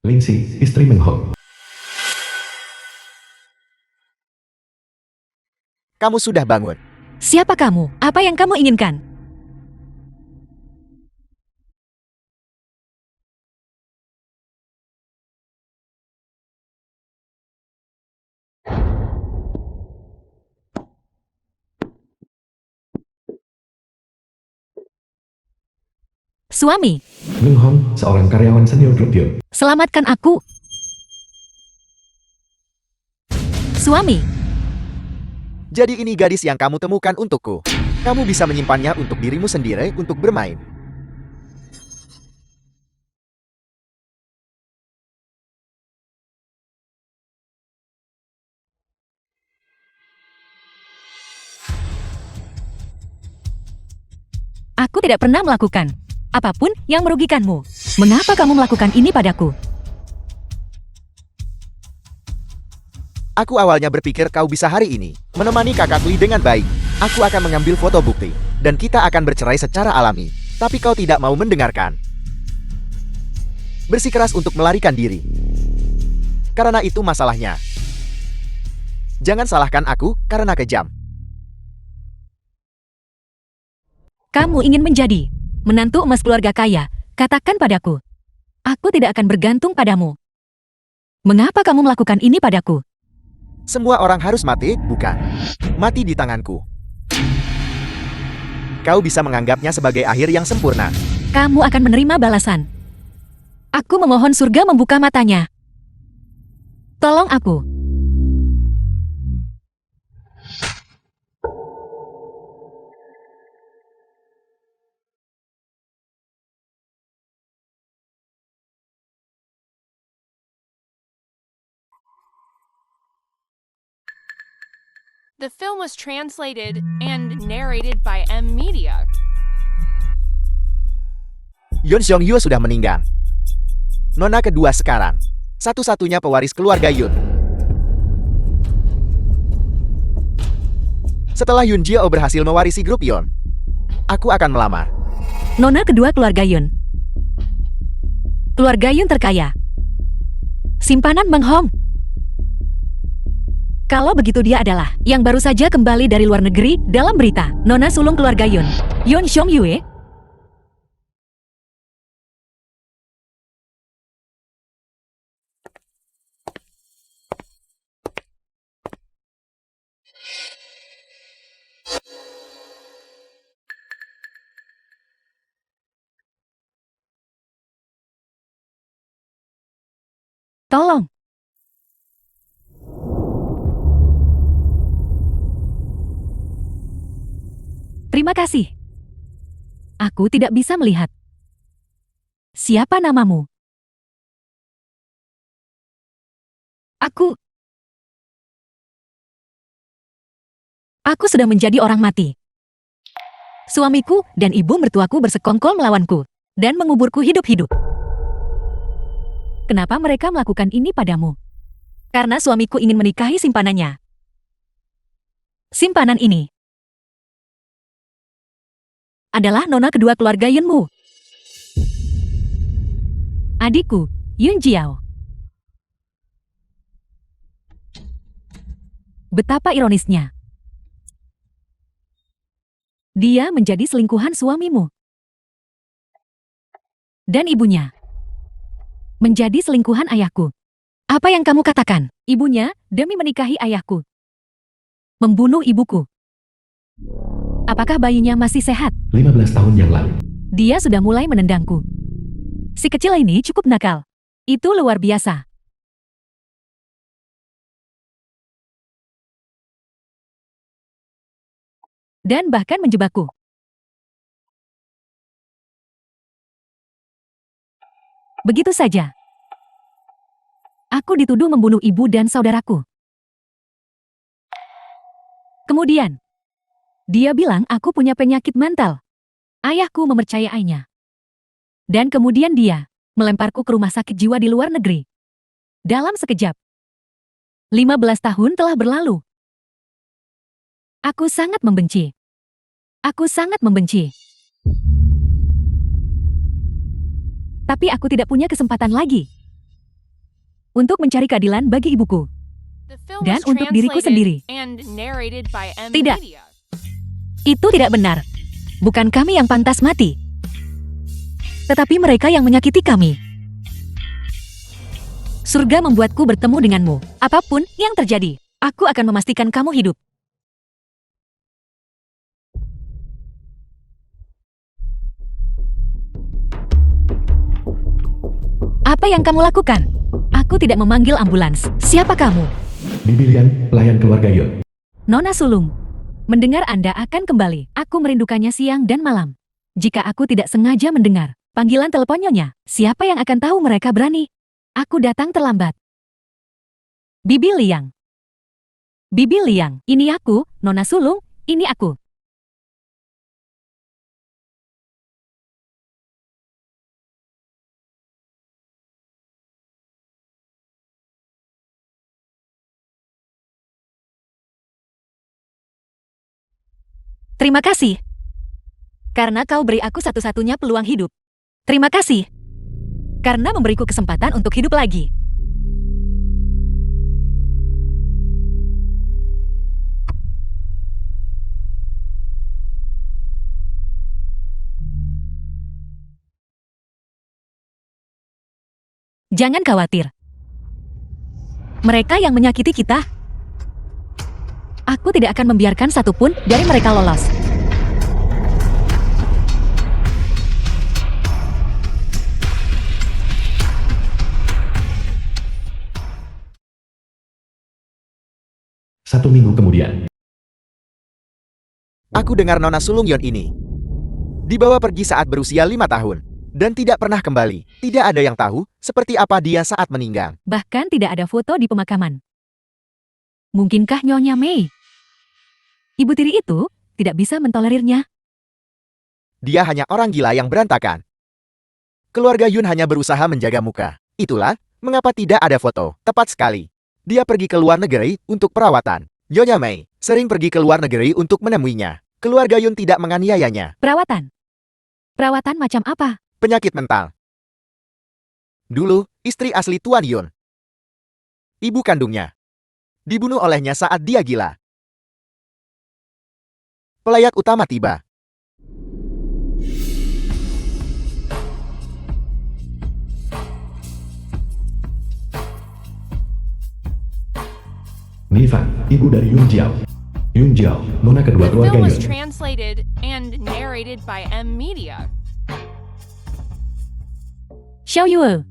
Lindsay, istri Meng Ho. Kamu sudah bangun. Siapa kamu? Apa yang kamu inginkan? Suami, Meng Hong, seorang karyawan senior grup Yun. selamatkan aku. Suami, Jadi ini gadis yang kamu temukan untukku. Kamu bisa menyimpannya untuk dirimu sendiri untuk bermain. aku tidak pernah melakukan apapun yang merugikanmu. Mengapa kamu melakukan ini padaku? Aku awalnya berpikir kau bisa hari ini menemani kakak Lee dengan baik. Aku akan mengambil foto bukti, dan kita akan bercerai secara alami. Tapi kau tidak mau mendengarkan. Bersikeras untuk melarikan diri. Karena itu masalahnya. Jangan salahkan aku karena kejam. Kamu ingin menjadi menantu emas keluarga kaya, katakan padaku. Aku tidak akan bergantung padamu. Mengapa kamu melakukan ini padaku? Semua orang harus mati, bukan? Mati di tanganku. Kau bisa menganggapnya sebagai akhir yang sempurna. Kamu akan menerima balasan. Aku memohon surga membuka matanya. Tolong aku. The film was translated and narrated by M Media. Yeon Seong Yoo sudah meninggal. Nona kedua sekarang. Satu-satunya pewaris keluarga Yoon. Setelah Yoon Jio berhasil mewarisi grup Yeon, aku akan melamar. Nona kedua keluarga Yun. Keluarga Yun terkaya. Simpanan Meng Hong. Kalau begitu dia adalah yang baru saja kembali dari luar negeri dalam berita. Nona sulung keluarga Yun. Yeon Seong Yue. Tolong. Terima kasih. Aku tidak bisa melihat. Siapa namamu? Aku sudah menjadi orang mati. Suamiku dan ibu mertuaku bersekongkol melawanku dan menguburku hidup-hidup. Kenapa mereka melakukan ini padamu? Karena suamiku ingin menikahi simpanannya. Simpanan ini adalah nona kedua keluarga Yunmu. Adikku, Yun Jiao. Betapa ironisnya. Dia menjadi selingkuhan suamimu. Dan ibunya menjadi selingkuhan ayahku. Apa yang kamu katakan? Ibunya, demi menikahi ayahku, membunuh ibuku. Apakah bayinya masih sehat? 15 tahun yang lalu. Dia sudah mulai menendangku. Si kecil ini cukup nakal. Itu luar biasa. Dan bahkan menjebakku. Begitu saja. Aku dituduh membunuh ibu dan saudaraku. Kemudian, dia bilang aku punya penyakit mental. Ayahku mempercayainya. Dan kemudian dia melemparku ke rumah sakit jiwa di luar negeri. Dalam sekejap. 15 tahun telah berlalu. Aku sangat membenci. Aku sangat membenci. Tapi aku tidak punya kesempatan lagi. untuk mencari keadilan bagi ibuku. The film Dan was untuk diriku sendiri. translated and narrated by M Tidak. Media. Itu tidak benar. Bukan kami yang pantas mati. Tetapi mereka yang menyakiti kami. Surga membuatku bertemu denganmu. Apapun yang terjadi, aku akan memastikan kamu hidup. Apa yang kamu lakukan? Aku tidak memanggil ambulans. Siapa kamu? Bibi Lian, pelayan keluarga Yun. Nona Sulung. Mendengar Anda akan kembali. Aku merindukannya siang dan malam. Jika aku tidak sengaja mendengar panggilan telepon Nyonya, siapa yang akan tahu mereka berani? Aku datang terlambat. Bibi Liang. Bibi Liang, ini aku, Nona Sulung, ini aku. Terima kasih. Karena kau beri aku satu-satunya peluang hidup. Terima kasih. Karena memberiku kesempatan untuk hidup lagi. Jangan khawatir. Mereka yang menyakiti kita, aku tidak akan membiarkan satupun dari mereka lolos. Satu minggu kemudian, Aku dengar Nona Sulung Yon ini dibawa pergi saat berusia 5 tahun dan tidak pernah kembali. Tidak ada yang tahu seperti apa dia saat meninggal. Bahkan tidak ada foto di pemakaman. Mungkinkah Nyonya Mei, ibu tiri itu, tidak bisa mentolerirnya? Dia hanya orang gila yang berantakan. Keluarga Yun hanya berusaha menjaga muka. Itulah mengapa tidak ada foto. Tepat sekali. Dia pergi ke luar negeri untuk perawatan. Nyonya Mei sering pergi ke luar negeri untuk menemuinya. Keluarga Yun tidak menganiayanya. Perawatan? Perawatan macam apa? Penyakit mental. Dulu, istri asli Tuan Yun, ibu kandungnya, dibunuh olehnya saat dia gila. Pelayat utama tiba. Nifa, ibu dari Yun Jiao. Yun Jiao, nona kedua The keluarga film was Yun. translated and narrated by M Media. Xiao Yue.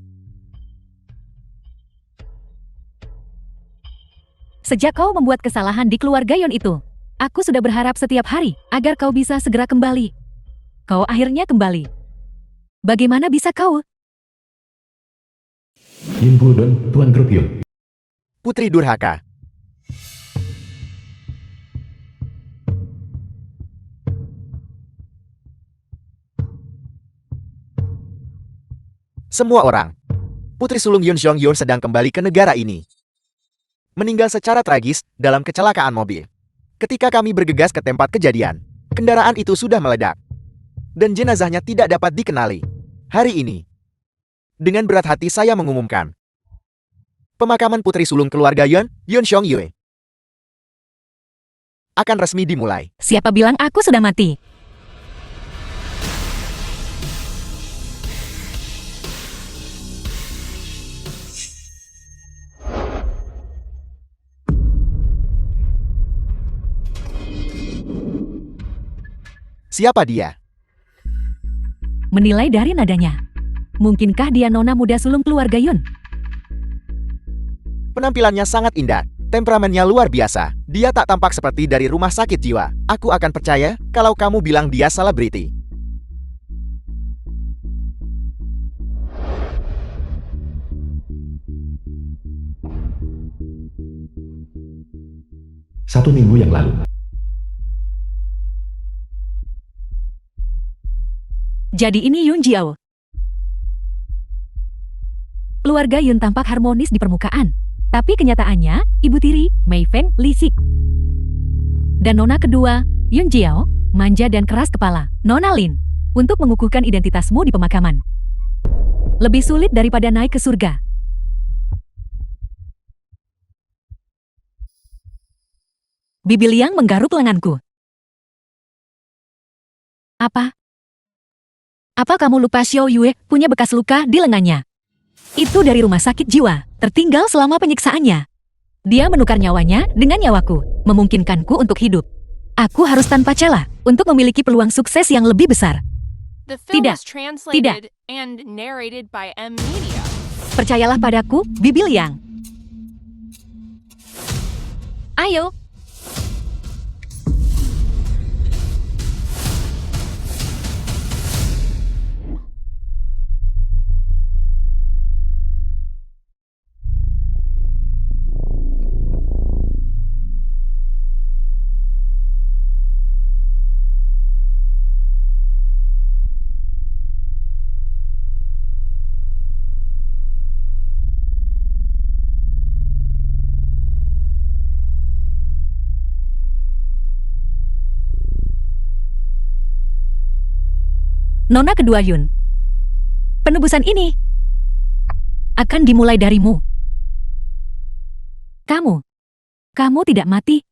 Sejak kau membuat kesalahan di keluarga Yon itu, aku sudah berharap setiap hari agar kau bisa segera kembali. Kau akhirnya kembali. Bagaimana bisa kau? Yin Buldon, Tuan Grup Yun. Putri durhaka. Semua orang. Putri sulung Yun Xiong Yun sedang kembali ke negara ini. Meninggal secara tragis dalam kecelakaan mobil. Ketika kami bergegas ke tempat kejadian, kendaraan itu sudah meledak. Dan jenazahnya tidak dapat dikenali. Hari ini, dengan berat hati saya mengumumkan, pemakaman putri sulung keluarga Yun, Yun Xiong Yue, akan resmi dimulai. Siapa bilang aku sudah mati? Siapa dia? Menilai dari nadanya. Mungkinkah dia nona muda sulung keluarga Yun? Penampilannya sangat indah. Temperamennya luar biasa. Dia tak tampak seperti dari rumah sakit jiwa. Aku akan percaya kalau kamu bilang dia selebriti. Satu minggu yang lalu, Jadi ini Yun Jiao. Keluarga Yun tampak harmonis di permukaan. Tapi kenyataannya, ibu tiri, Mei Feng, Li Sik. Dan nona kedua, Yun Jiao, manja dan keras kepala. Nona Lin, untuk mengukuhkan identitasmu di pemakaman. Lebih sulit daripada naik ke surga. Bibi Liang menggaruk lenganku. Apa? Apa kamu lupa Xiao Yue punya bekas luka di lengannya? Itu dari rumah sakit jiwa, tertinggal selama penyiksaannya. Dia menukar nyawanya dengan nyawaku, memungkinkanku untuk hidup. Aku harus tanpa celah untuk memiliki peluang sukses yang lebih besar. The film Tidak. was translated and narrated by M Media. Percayalah padaku, Bibi Liang. Ayo. Nona kedua Yun. Penebusan ini akan dimulai darimu. Kamu tidak mati.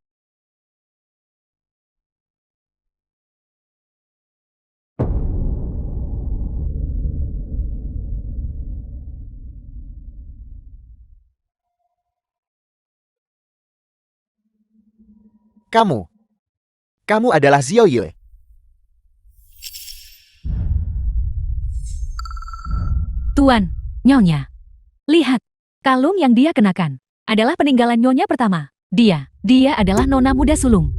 Kamu adalah Xiao Yue. Tuan, Nyonya. Lihat, kalung yang dia kenakan adalah peninggalan Nyonya pertama. Dia adalah nona muda sulung.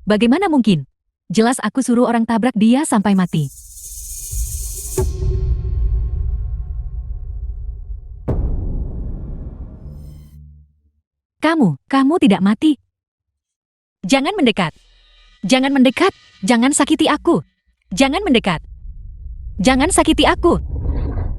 Bagaimana mungkin? Jelas aku suruh orang tabrak dia sampai mati. Kamu tidak mati. Jangan mendekat. Jangan mendekat. Jangan sakiti aku. Jangan mendekat. Jangan sakiti aku.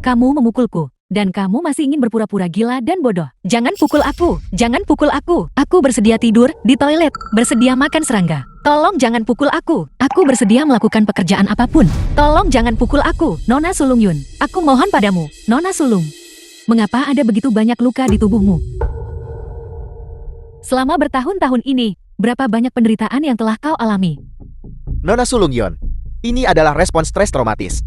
Kamu memukulku, dan kamu masih ingin berpura-pura gila dan bodoh. Jangan pukul aku. Jangan pukul aku. Aku bersedia tidur di toilet, bersedia makan serangga. Tolong jangan pukul aku. Aku bersedia melakukan pekerjaan apapun. Tolong jangan pukul aku, Nona Sulung Yun. Aku mohon padamu, Nona Sulung. Mengapa ada begitu banyak luka di tubuhmu? Selama bertahun-tahun ini, berapa banyak penderitaan yang telah kau alami? Nona Sulung Yun, ini adalah respons stres traumatis.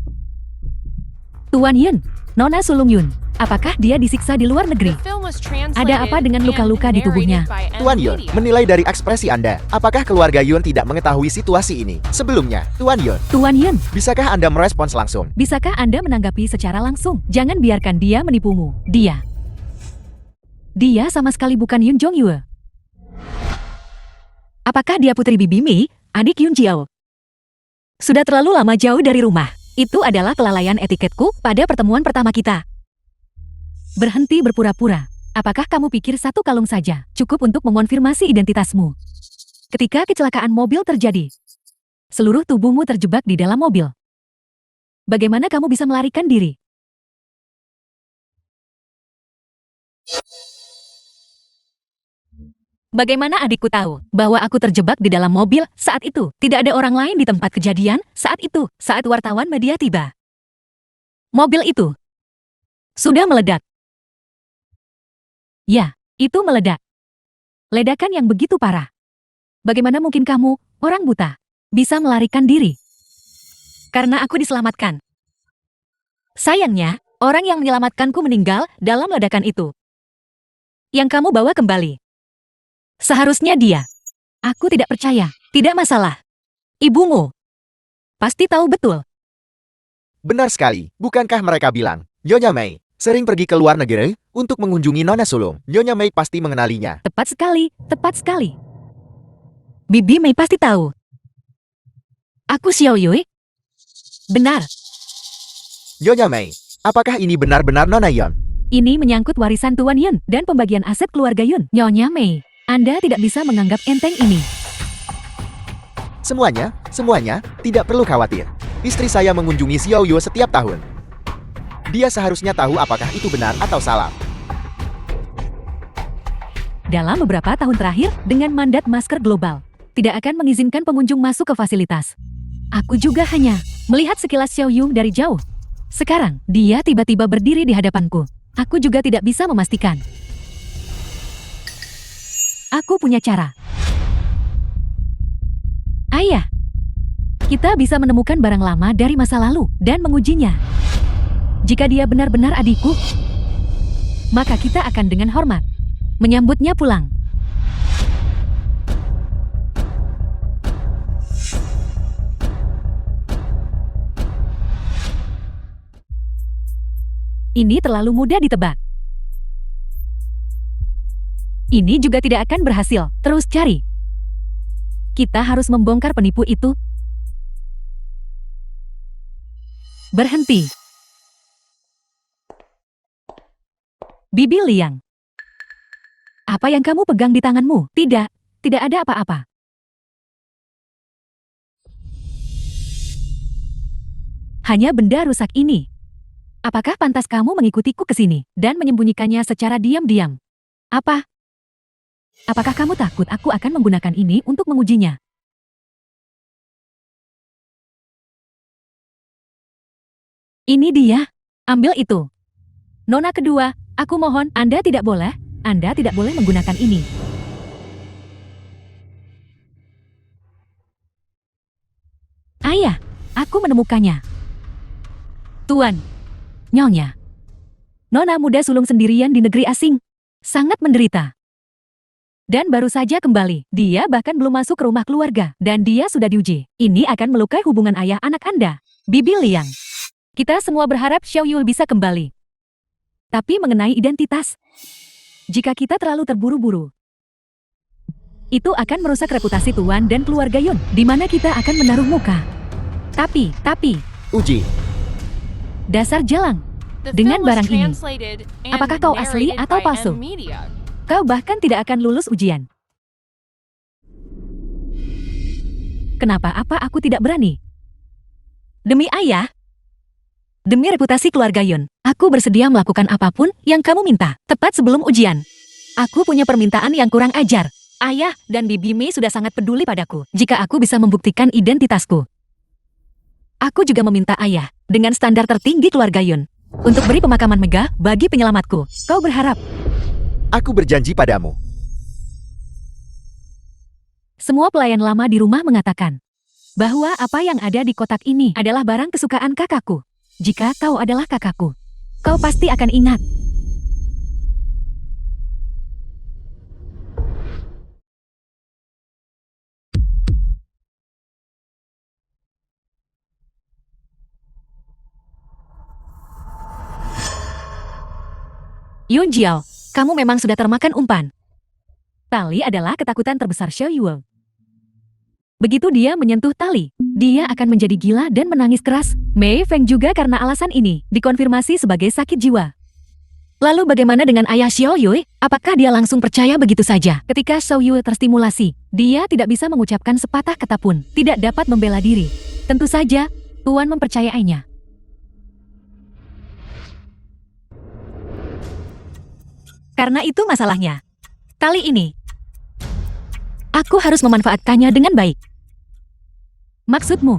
Tuan Yun, Nona Sulung Yun, apakah dia disiksa di luar negeri? The film was translated Ada apa dengan luka-luka di and tubuhnya? narrated by M Tuan Yun, Media. menilai dari ekspresi Anda, apakah keluarga Yun tidak mengetahui situasi ini? Sebelumnya, Tuan Yun, Tuan Yun, bisakah Anda merespons langsung? bisakah Anda menanggapi secara langsung? Jangan biarkan dia menipumu. Dia sama sekali bukan Yun Jongyue. Apakah dia putri Bibi Mei, adik Yun Jiao? Sudah terlalu lama jauh dari rumah. Itu adalah kelalaian etiketku pada pertemuan pertama kita. Berhenti berpura-pura. Apakah kamu pikir satu kalung saja cukup untuk mengonfirmasi identitasmu? Ketika kecelakaan mobil terjadi, seluruh tubuhmu terjebak di dalam mobil. Bagaimana kamu bisa melarikan diri? Bagaimana adikku tahu bahwa aku terjebak di dalam mobil saat itu? Tidak ada orang lain di tempat kejadian saat itu, saat wartawan media tiba. Mobil itu sudah meledak. Ya, itu meledak. Ledakan yang begitu parah. Bagaimana mungkin kamu, orang buta, bisa melarikan diri? Karena aku diselamatkan. Sayangnya, orang yang menyelamatkanku meninggal dalam ledakan itu. Yang kamu bawa kembali. Seharusnya dia. Aku tidak percaya. Tidak masalah. Ibumu pasti tahu betul. Benar sekali, bukankah mereka bilang, Nyonya Mei sering pergi ke luar negeri untuk mengunjungi Nona Sulung. Nyonya Mei pasti mengenalinya. Tepat sekali, tepat sekali. Bibi Mei pasti tahu. Aku Xiao Yue. Benar, Nyonya Mei, apakah ini benar-benar Nona Yun? ini menyangkut warisan Tuan Yun dan pembagian aset keluarga Yun. Nyonya Mei, Anda tidak bisa menganggap enteng ini. Semuanya, tidak perlu khawatir. Istri saya mengunjungi Xiao Yue setiap tahun. Dia seharusnya tahu apakah itu benar atau salah. Dalam beberapa tahun terakhir, dengan mandat masker global, tidak akan mengizinkan pengunjung masuk ke fasilitas. Aku juga hanya melihat sekilas Xiao Yue dari jauh. Sekarang, dia tiba-tiba berdiri di hadapanku. Aku juga tidak bisa memastikan Aku punya cara. Ayah, kita bisa menemukan barang lama dari masa lalu dan mengujinya. Jika dia benar-benar adikku, maka kita akan dengan hormat menyambutnya pulang. Ini terlalu mudah ditebak. Ini juga tidak akan berhasil. Terus cari. Kita harus membongkar penipu itu. Berhenti. Bibi Liang. Apa yang kamu pegang di tanganmu? Tidak, tidak ada apa-apa. Hanya benda rusak ini. Apakah pantas kamu mengikutiku ke sini dan menyembunyikannya secara diam-diam? Apa? Apakah kamu takut aku akan menggunakan ini untuk mengujinya? Ini dia. Ambil itu. Nona kedua, aku mohon, Anda tidak boleh menggunakan ini. Ayah, aku menemukannya. Tuan, Nyonya. Nona muda sulung sendirian di negeri asing. Sangat menderita. Dan baru saja kembali. Dia bahkan belum masuk ke rumah keluarga. Dan dia sudah diuji. Ini akan melukai hubungan ayah anak Anda. Bibi Liang. Kita semua berharap Xiao Yul bisa kembali. Tapi mengenai identitas, jika kita terlalu terburu-buru, itu akan merusak reputasi Tuan dan keluarga Yun, di mana kita akan menaruh muka. Tapi, Uji. dasar jalang. The Dengan film was barang ini, translated and apakah kau asli narrated atau by palsu? M-Media. Kau bahkan tidak akan lulus ujian. Kenapa aku tidak berani? Demi ayah, demi reputasi keluarga Yun, aku bersedia melakukan apapun yang kamu minta, tepat sebelum ujian. Aku punya permintaan yang kurang ajar. Ayah dan Bibi Mei sudah sangat peduli padaku jika aku bisa membuktikan identitasku. Aku juga meminta ayah, dengan standar tertinggi keluarga Yun, untuk beri pemakaman megah bagi penyelamatku. Kau berharap? Aku berjanji padamu. Semua pelayan lama di rumah mengatakan bahwa apa yang ada di kotak ini adalah barang kesukaan kakakku. Jika kau adalah kakakku, kau pasti akan ingat. Yun Jiao, kamu memang sudah termakan umpan. Tali adalah ketakutan terbesar Xiao Yul. Begitu dia menyentuh tali, dia akan menjadi gila dan menangis keras. Mei Feng juga karena alasan ini dikonfirmasi sebagai sakit jiwa. Lalu bagaimana dengan ayah Xiao Yui? Apakah dia langsung percaya begitu saja? Ketika Xiao Yui terstimulasi, dia tidak bisa mengucapkan sepatah kata pun, tidak dapat membela diri. Tentu saja, Tuan mempercayainya. Karena itu masalahnya. Kali ini, aku harus memanfaatkannya dengan baik. Maksudmu?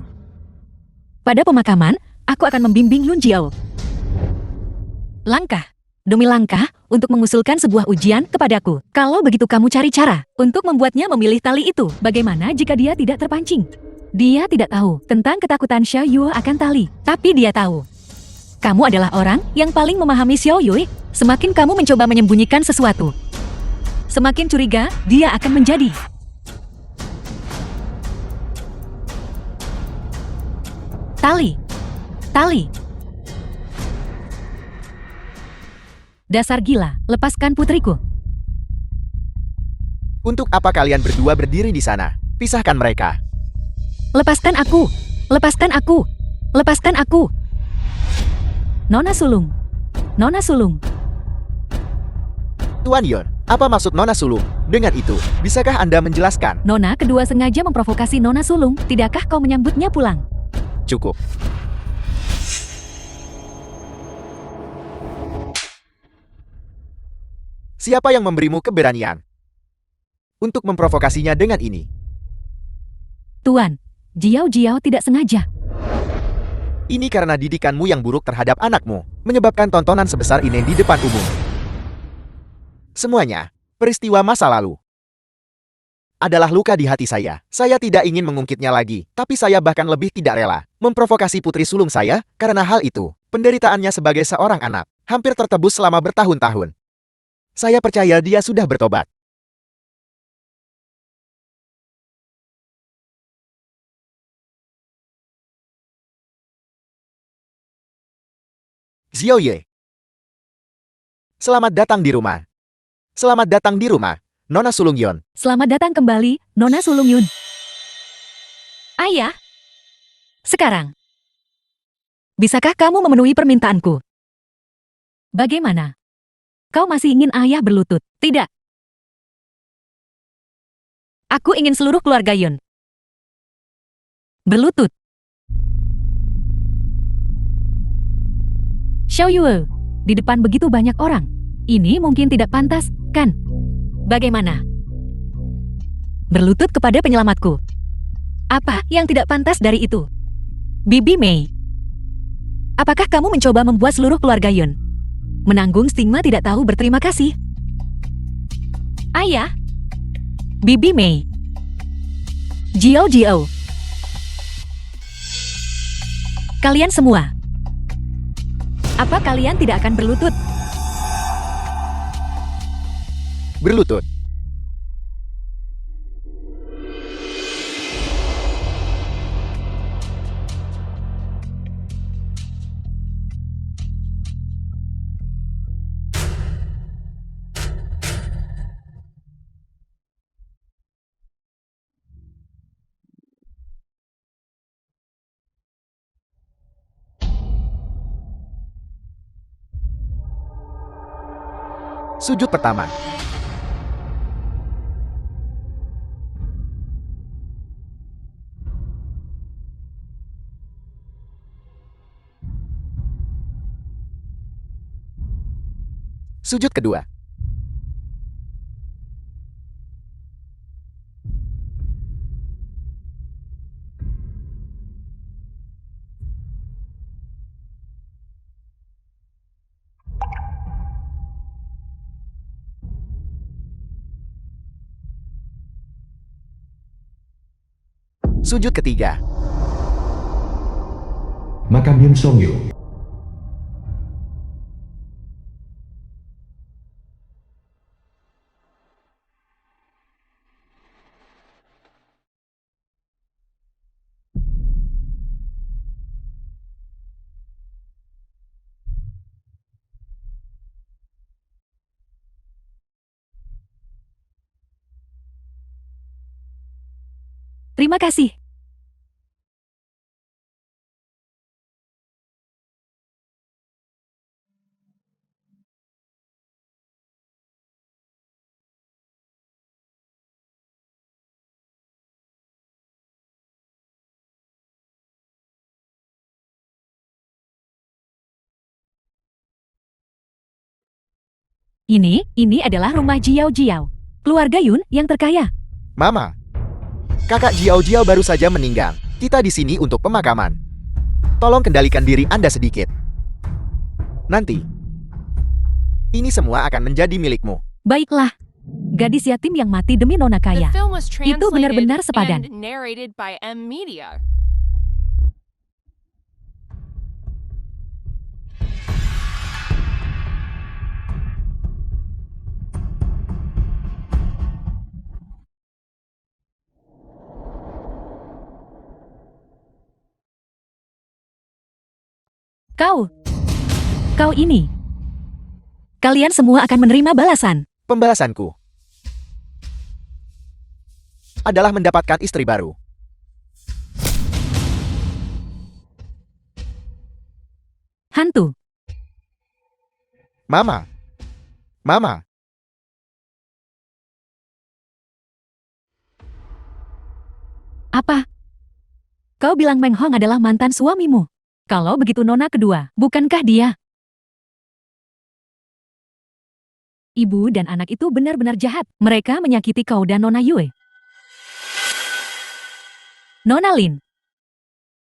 Pada pemakaman, aku akan membimbing Yun Jiao. Langkah demi langkah untuk mengusulkan sebuah ujian kepadaku. Kalau begitu kamu cari cara untuk membuatnya memilih tali itu. Bagaimana jika dia tidak terpancing? Dia tidak tahu tentang ketakutan Xiao Yue akan tali. Tapi dia tahu. Kamu adalah orang yang paling memahami Xiao Yue. Semakin kamu mencoba menyembunyikan sesuatu, semakin curiga dia akan menjadi. Tali. Dasar gila, lepaskan putriku. Untuk apa kalian berdua berdiri di sana? Pisahkan mereka. Lepaskan aku. Lepaskan aku. Lepaskan aku. Nona sulung. Nona sulung. Tuan Yun, apa maksud Nona Sulung? Dengan itu, bisakah Anda menjelaskan? Nona kedua sengaja memprovokasi Nona sulung. Tidakkah kau menyambutnya pulang? Cukup. Siapa yang memberimu keberanian untuk memprovokasinya dengan ini? Tuan, Jiao tidak sengaja. Ini karena didikanmu yang buruk terhadap anakmu, menyebabkan tontonan sebesar ini di depan umum. Semuanya, peristiwa masa lalu. adalah luka di hati saya. Saya tidak ingin mengungkitnya lagi, tapi saya bahkan lebih tidak rela memprovokasi putri sulung saya karena hal itu. Penderitaannya sebagai seorang anak hampir tertebus selama bertahun-tahun. Saya percaya dia sudah bertobat. Xiaoye. Selamat datang di rumah. Selamat datang di rumah, Nona Sulung Yon. Selamat datang kembali, Nona Sulung Yun. Ayah. Sekarang. Bisakah kamu memenuhi permintaanku? Bagaimana? Kau masih ingin ayah berlutut? Tidak. Aku ingin seluruh keluarga Yun berlutut. Xiao Yue, di depan begitu banyak orang. Ini mungkin tidak pantas, kan? Bagaimana? Berlutut kepada penyelamatku. Apa yang tidak pantas dari itu? Bibi Mei. Apakah kamu mencoba membuat seluruh keluarga Yun menanggung stigma tidak tahu berterima kasih? Ayah. Bibi Mei. Jiao Jiao. Kalian semua. Apa kalian tidak akan berlutut? Berlutut. Sujud pertama. Sujud kedua. Sujud ketiga. Makam Yun Song-yu. Terima kasih. Ini adalah rumah Jiao Jiao. Keluarga Yun yang terkaya. Mama. Kakak Jiao Jiao baru saja meninggal. Kita di sini untuk pemakaman. Tolong kendalikan diri Anda sedikit. Nanti, ini semua akan menjadi milikmu. Baiklah. Gadis yatim yang mati demi nona The kaya. film was Itu benar-benar translated sepadan. and narrated by M Media. Kau ini. Kalian semua akan menerima balasan. Pembalasanku adalah mendapatkan istri baru. Hantu. Mama. Mama. Apa? Kau bilang Meng Hong adalah mantan suamimu. Kalau begitu nona kedua, bukankah dia? Ibu dan anak itu benar-benar jahat. Mereka menyakiti kau dan Nona Yue. Nona Lin.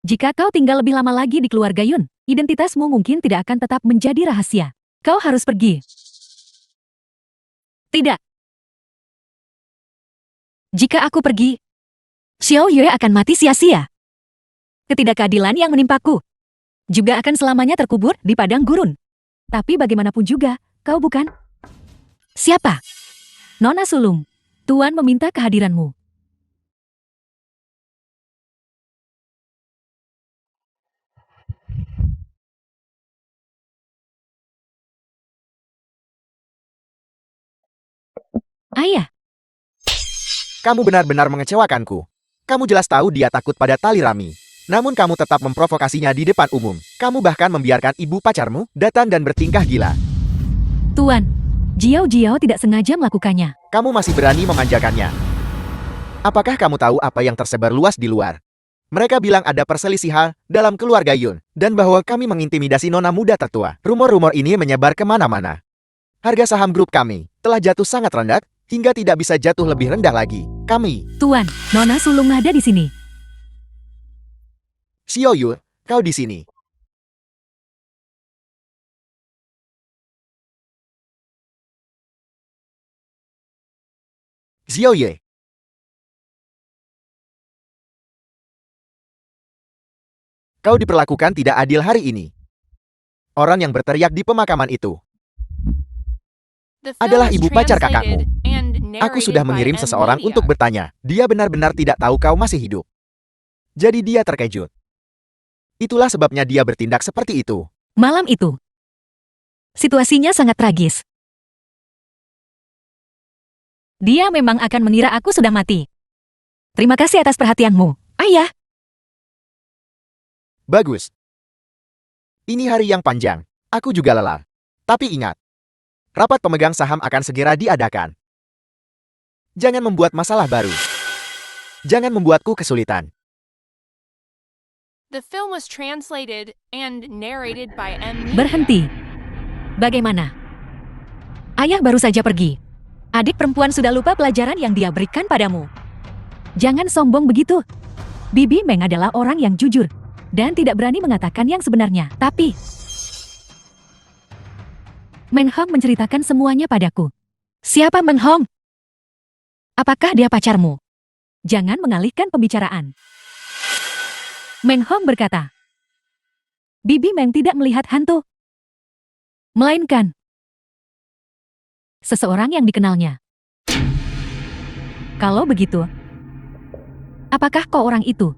Jika kau tinggal lebih lama lagi di keluarga Yun, identitasmu mungkin tidak akan tetap menjadi rahasia. Kau harus pergi. Tidak. Jika aku pergi, Xiao Yue akan mati sia-sia. Ketidakadilan yang menimpaku juga akan selamanya terkubur di padang gurun. Tapi bagaimanapun juga, kau bukan? Siapa? Nona Sulung, Tuan meminta kehadiranmu. Ayah, Kamu benar-benar mengecewakanku. Kamu jelas tahu dia takut pada tali rami. Namun kamu tetap memprovokasinya di depan umum. Kamu bahkan membiarkan ibu pacarmu datang dan bertingkah gila. Tuan, Jiao tidak sengaja melakukannya. Kamu masih berani memanjakannya. Apakah kamu tahu apa yang tersebar luas di luar? Mereka bilang ada perselisihan dalam keluarga Yun, dan bahwa kami mengintimidasi nona muda tertua. Rumor-rumor ini menyebar kemana-mana. Harga saham grup kami telah jatuh sangat rendah, hingga tidak bisa jatuh lebih rendah lagi. Kami, Tuan, Nona Sulung ada di sini. Xiao Yun, kau di sini. Xiao Ye. Kau diperlakukan tidak adil hari ini. Orang yang berteriak di pemakaman itu The adalah film is ibu pacar kakakmu. translated and Aku narrated sudah by mengirim M. seseorang Media. untuk bertanya. Dia benar-benar tidak tahu kau masih hidup. Jadi dia terkejut. Itulah sebabnya dia bertindak seperti itu. Malam itu, situasinya sangat tragis. Dia memang akan mengira aku sudah mati. Terima kasih atas perhatianmu, Ayah. Bagus. Ini hari yang panjang. Aku juga lelah. Tapi ingat, rapat pemegang saham akan segera diadakan. Jangan membuat masalah baru. Jangan membuatku kesulitan. The film was translated and narrated by M. Media. Berhenti. Bagaimana? Ayah baru saja pergi. Adik perempuan sudah lupa pelajaran yang dia berikan padamu. Jangan sombong begitu. Bibi Meng adalah orang yang jujur dan tidak berani mengatakan yang sebenarnya. Tapi Meng Hong menceritakan semuanya padaku. Siapa Meng Hong? Apakah dia pacarmu? Jangan mengalihkan pembicaraan. Meng Hong berkata, Bibi Meng tidak melihat hantu, melainkan seseorang yang dikenalnya. Kalau begitu, apakah kau orang itu?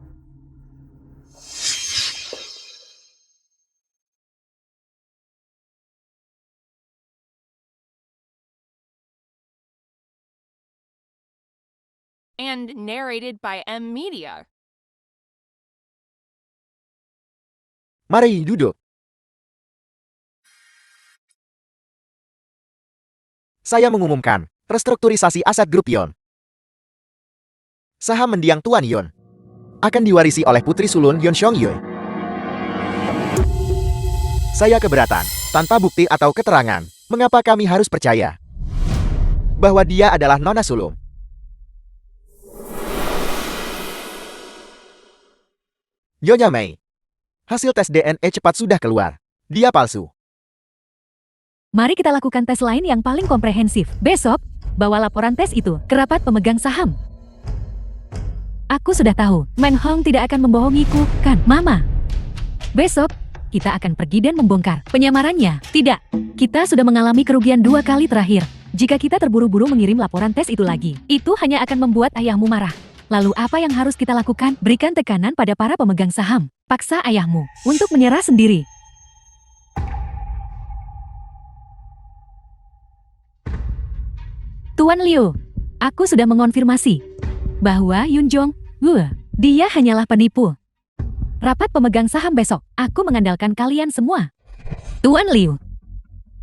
And narrated by M. Media. Mari duduk. Saya mengumumkan restrukturisasi aset grup Yon. Saham mendiang Tuan Yon akan diwarisi oleh putri sulung Yon Xiong-yue. Saya keberatan, tanpa bukti atau keterangan, mengapa kami harus percaya bahwa dia adalah nona sulung. Nyonya Mei, hasil tes DNA cepat sudah keluar. Dia palsu. Mari kita lakukan tes lain yang paling komprehensif. Besok, bawa laporan tes itu ke rapat pemegang saham. Aku sudah tahu, Meng Hong tidak akan membohongiku, kan, Mama? Besok, kita akan pergi dan membongkar penyamarannya. Tidak, kita sudah mengalami kerugian 2 kali terakhir. Jika kita terburu-buru mengirim laporan tes itu lagi, itu hanya akan membuat ayahmu marah. Lalu apa yang harus kita lakukan? Berikan tekanan pada para pemegang saham. Paksa ayahmu untuk menyerah sendiri. Tuan Liu, aku sudah mengonfirmasi bahwa Yun Jong, dia hanyalah penipu. Rapat pemegang saham besok, aku mengandalkan kalian semua. Tuan Liu,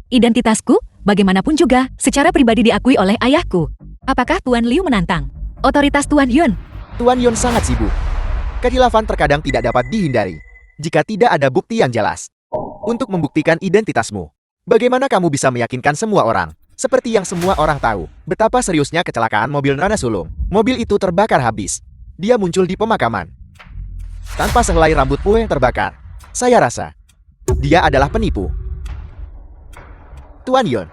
identitasku, bagaimanapun juga, secara pribadi diakui oleh ayahku. Apakah Tuan Liu menantang otoritas Tuan Yun? Tuan Yon sangat sibuk. Kekhilafan terkadang tidak dapat dihindari jika tidak ada bukti yang jelas. Untuk membuktikan identitasmu, bagaimana kamu bisa meyakinkan semua orang? Seperti yang semua orang tahu, betapa seriusnya kecelakaan mobil nona sulung. Mobil itu terbakar habis. Dia muncul di pemakaman tanpa sehelai rambut pun yang terbakar. Saya rasa dia adalah penipu. Tuan Yon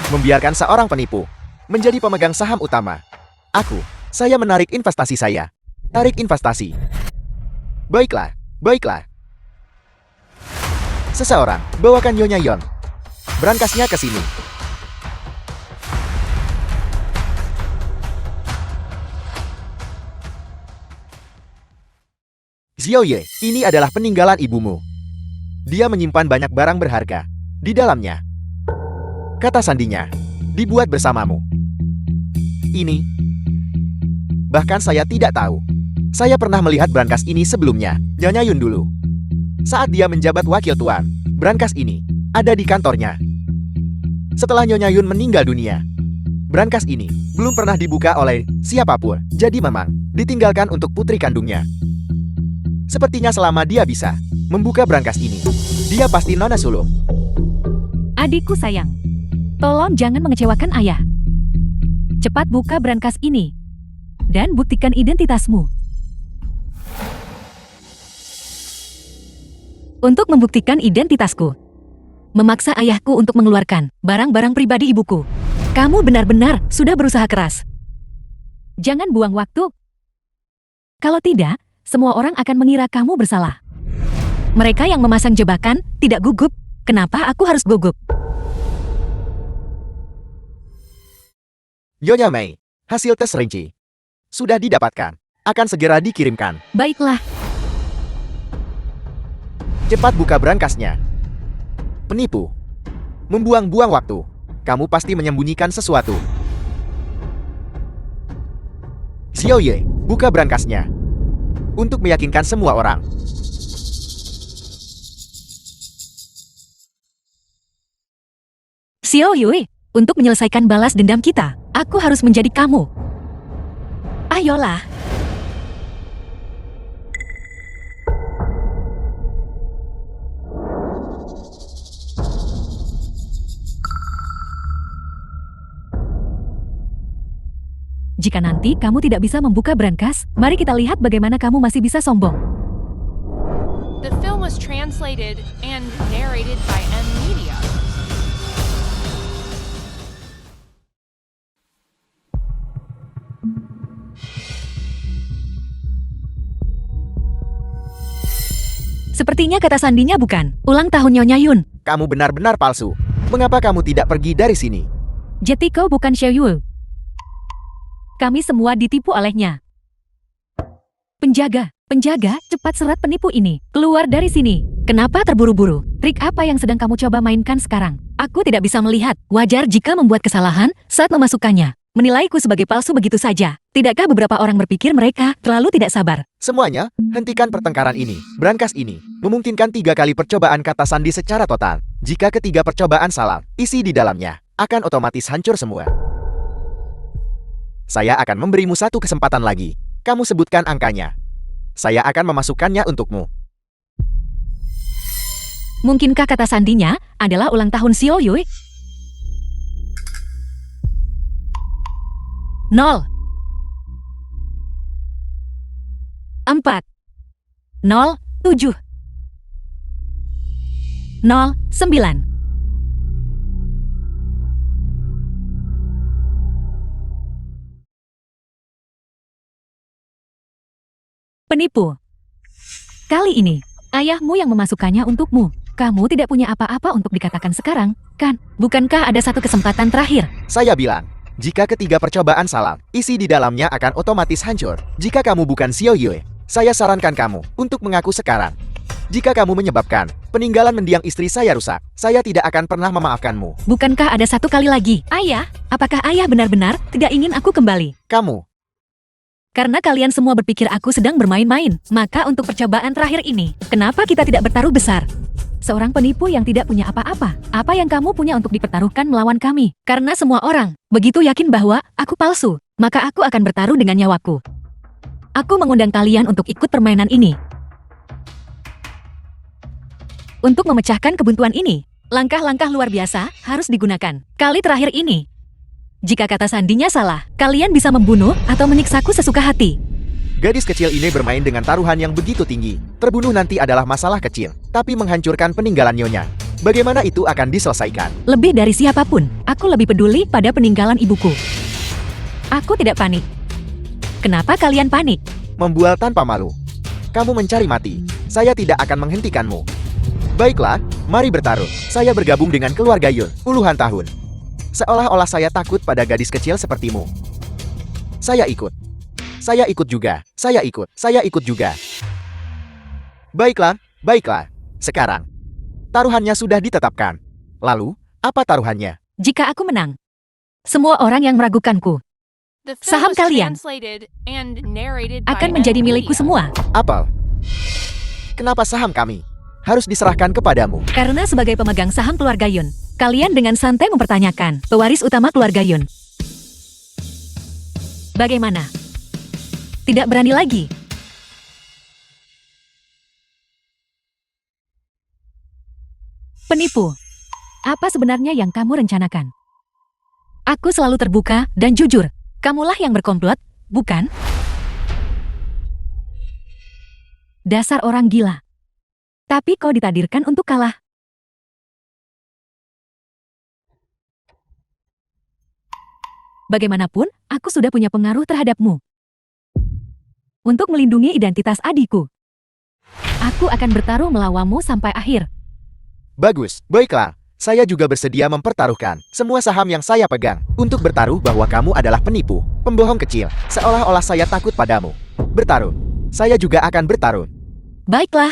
membiarkan seorang penipu menjadi pemegang saham utama. Aku Saya menarik investasi saya. Tarik investasi. Baiklah, baiklah. Seseorang, bawakan Nyonya Yon. Brankasnya ke sini. Xiaoye, ini adalah peninggalan ibumu. Dia menyimpan banyak barang berharga di dalamnya. Kata sandinya, dibuat bersamamu. Ini. Bahkan saya tidak tahu. Saya pernah melihat brankas ini sebelumnya, Nyonya Yun dulu. Saat dia menjabat wakil tuan, brankas ini ada di kantornya. Setelah Nyonya Yun meninggal dunia, brankas ini belum pernah dibuka oleh siapapun. Jadi memang ditinggalkan untuk putri kandungnya. Sepertinya selama dia bisa membuka brankas ini, dia pasti nona sulung. Adikku sayang, tolong jangan mengecewakan ayah. Cepat buka brankas ini dan buktikan identitasmu. Untuk membuktikan identitasku, memaksa ayahku untuk mengeluarkan barang-barang pribadi ibuku. Kamu benar-benar sudah berusaha keras. Jangan buang waktu. Kalau tidak, semua orang akan mengira kamu bersalah. Mereka yang memasang jebakan tidak gugup. Kenapa aku harus gugup? Nyonya Mei, hasil tes rinci sudah didapatkan. Akan segera dikirimkan. Baiklah, Cepat buka brankasnya. Penipu. Membuang-buang waktu. Kamu pasti menyembunyikan sesuatu. Xiaoye, buka brankasnya. Untuk meyakinkan semua orang. Xiaoyue, untuk menyelesaikan balas dendam kita, aku harus menjadi kamu. Ayolah. Jika nanti kamu tidak bisa membuka brankas, mari kita lihat bagaimana kamu masih bisa sombong. The film was translated and narrated by M Media. Sepertinya kata sandinya bukan ulang tahun Nyonya Yun. Kamu benar-benar palsu. Mengapa kamu tidak pergi dari sini? Jadi kau bukan Xiaoyue. Kami semua ditipu olehnya. Penjaga, cepat serat penipu ini. Keluar dari sini. Kenapa terburu-buru? Trik apa yang sedang kamu coba mainkan sekarang? Aku tidak bisa melihat. Wajar jika membuat kesalahan saat memasukkannya. Menilaiku sebagai palsu begitu saja. Tidakkah beberapa orang berpikir mereka terlalu tidak sabar? Semuanya, hentikan pertengkaran ini. Brankas ini memungkinkan 3 kali percobaan kata sandi secara total. Jika ketiga percobaan salah, isi di dalamnya akan otomatis hancur semua. Saya akan memberimu 1 kesempatan lagi. Kamu sebutkan angkanya. Saya akan memasukkannya untukmu. Mungkinkah kata sandinya adalah ulang tahun Xiaoyue? 0 4 0 7 0 9. Penipu. Kali ini, ayahmu yang memasukkannya untukmu. Kamu tidak punya apa-apa untuk dikatakan sekarang, kan? Bukankah ada 1 kesempatan terakhir? Saya bilang, jika ketiga percobaan salah, isi di dalamnya akan otomatis hancur. Jika kamu bukan Xiaoyue, saya sarankan kamu untuk mengaku sekarang. Jika kamu menyebabkan peninggalan mendiang istri saya rusak, saya tidak akan pernah memaafkanmu. Bukankah ada 1 kali lagi? Ayah, apakah ayah benar-benar tidak ingin aku kembali? Kamu. Karena kalian semua berpikir aku sedang bermain-main, maka untuk percobaan terakhir ini, kenapa kita tidak bertaruh besar? Seorang penipu yang tidak punya apa-apa. Apa yang kamu punya untuk dipertaruhkan melawan kami? Karena semua orang begitu yakin bahwa aku palsu, maka aku akan bertaruh dengan nyawaku. Aku mengundang kalian untuk ikut permainan ini. Untuk memecahkan kebuntuan ini, langkah-langkah luar biasa harus digunakan. Kali terakhir ini, jika kata sandinya salah, kalian bisa membunuh atau menyiksaku sesuka hati. Gadis kecil ini bermain dengan taruhan yang begitu tinggi. Terbunuh nanti adalah masalah kecil, tapi menghancurkan peninggalan Nyonya. Bagaimana itu akan diselesaikan? Lebih dari siapapun, aku lebih peduli pada peninggalan ibuku. Aku tidak panik. Kenapa kalian panik? Membual tanpa malu. Kamu mencari mati. Saya tidak akan menghentikanmu. Baiklah, mari bertarung. Saya bergabung dengan keluarga Yun puluhan tahun. Seolah-olah saya takut pada gadis kecil sepertimu. Saya ikut. Saya ikut juga. Saya ikut juga. Baiklah, baiklah. Sekarang, taruhannya sudah ditetapkan. Lalu, apa taruhannya? Jika aku menang, semua orang yang meragukanku The film Saham was kalian translated and narrated by akan menjadi M. milikku Media. semua. Apel. Kenapa saham kami harus diserahkan kepadamu? Karena sebagai pemegang saham keluarga Yun, kalian dengan santai mempertanyakan pewaris utama keluarga Yun. Bagaimana? Tidak berani lagi? Penipu. Apa sebenarnya yang kamu rencanakan? Aku selalu terbuka dan jujur. Kamulah yang berkomplot, bukan? Dasar orang gila. Tapi kau ditakdirkan untuk kalah. Bagaimanapun, aku sudah punya pengaruh terhadapmu. Untuk melindungi identitas adikku, aku akan bertarung melawanmu sampai akhir. Bagus, baiklah. Saya juga bersedia mempertaruhkan semua saham yang saya pegang untuk bertaruh bahwa kamu adalah penipu, pembohong kecil, seolah-olah saya takut padamu. Bertaruh. Saya juga akan bertaruh. Baiklah.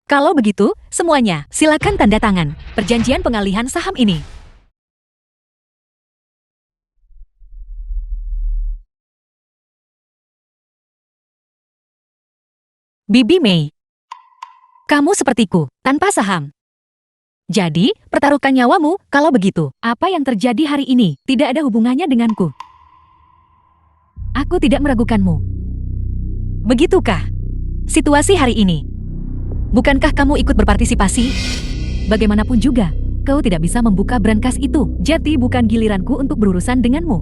Kalau begitu, semuanya, silakan tanda tangan perjanjian pengalihan saham ini. Bibi Mei. Kamu sepertiku, tanpa saham. Jadi, pertaruhkan nyawamu. Kalau begitu, apa yang terjadi hari ini tidak ada hubungannya denganku. Aku tidak meragukanmu. Begitukah situasi hari ini? Bukankah kamu ikut berpartisipasi? Bagaimanapun juga, kau tidak bisa membuka brankas itu. Jadi bukan giliranku untuk berurusan denganmu.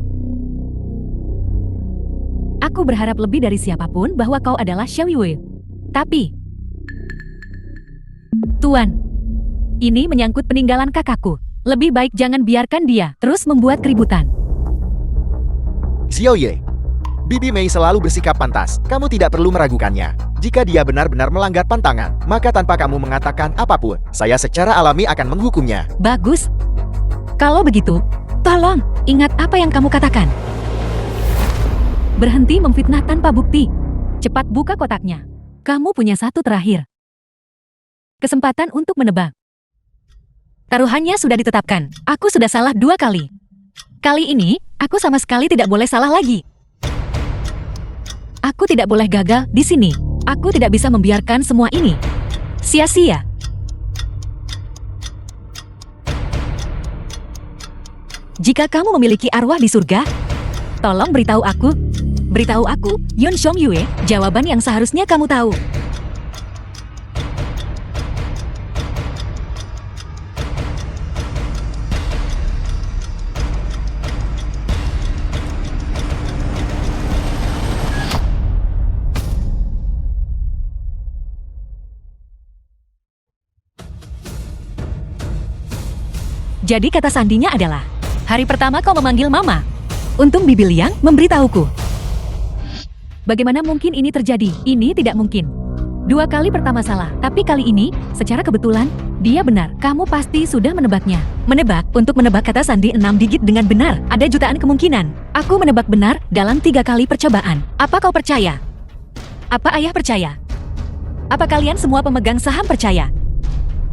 Aku berharap lebih dari siapapun bahwa kau adalah Xiao Yue. Tapi, Tuan, ini menyangkut peninggalan kakakku. Lebih baik jangan biarkan dia terus membuat keributan. Xiao Ye. Bibi Mei selalu bersikap pantas. Kamu tidak perlu meragukannya. Jika dia benar-benar melanggar pantangan, maka tanpa kamu mengatakan apapun, saya secara alami akan menghukumnya. Bagus. Kalau begitu, tolong ingat apa yang kamu katakan. Berhenti memfitnah tanpa bukti. Cepat buka kotaknya. Kamu punya satu terakhir kesempatan untuk menebak. Taruhannya sudah ditetapkan. Aku sudah salah 2 kali. Kali ini, aku sama sekali tidak boleh salah lagi. Aku tidak boleh gagal di sini. Aku tidak bisa membiarkan semua ini sia-sia. Jika kamu memiliki arwah di surga, tolong beritahu aku. Beritahu aku, Yun Xiong Yue, jawaban yang seharusnya kamu tahu. Jadi kata sandinya adalah, hari pertama kau memanggil mama. Untung Bibi Liang memberitahuku. Bagaimana mungkin ini terjadi? Ini tidak mungkin. 2 kali pertama salah, tapi kali ini, secara kebetulan, dia benar. Kamu pasti sudah menebaknya. Menebak, untuk menebak kata sandi 6 digit dengan benar, ada jutaan kemungkinan. Aku menebak benar dalam 3 kali percobaan. Apa kau percaya? Apa ayah percaya? Apa kalian semua pemegang saham percaya?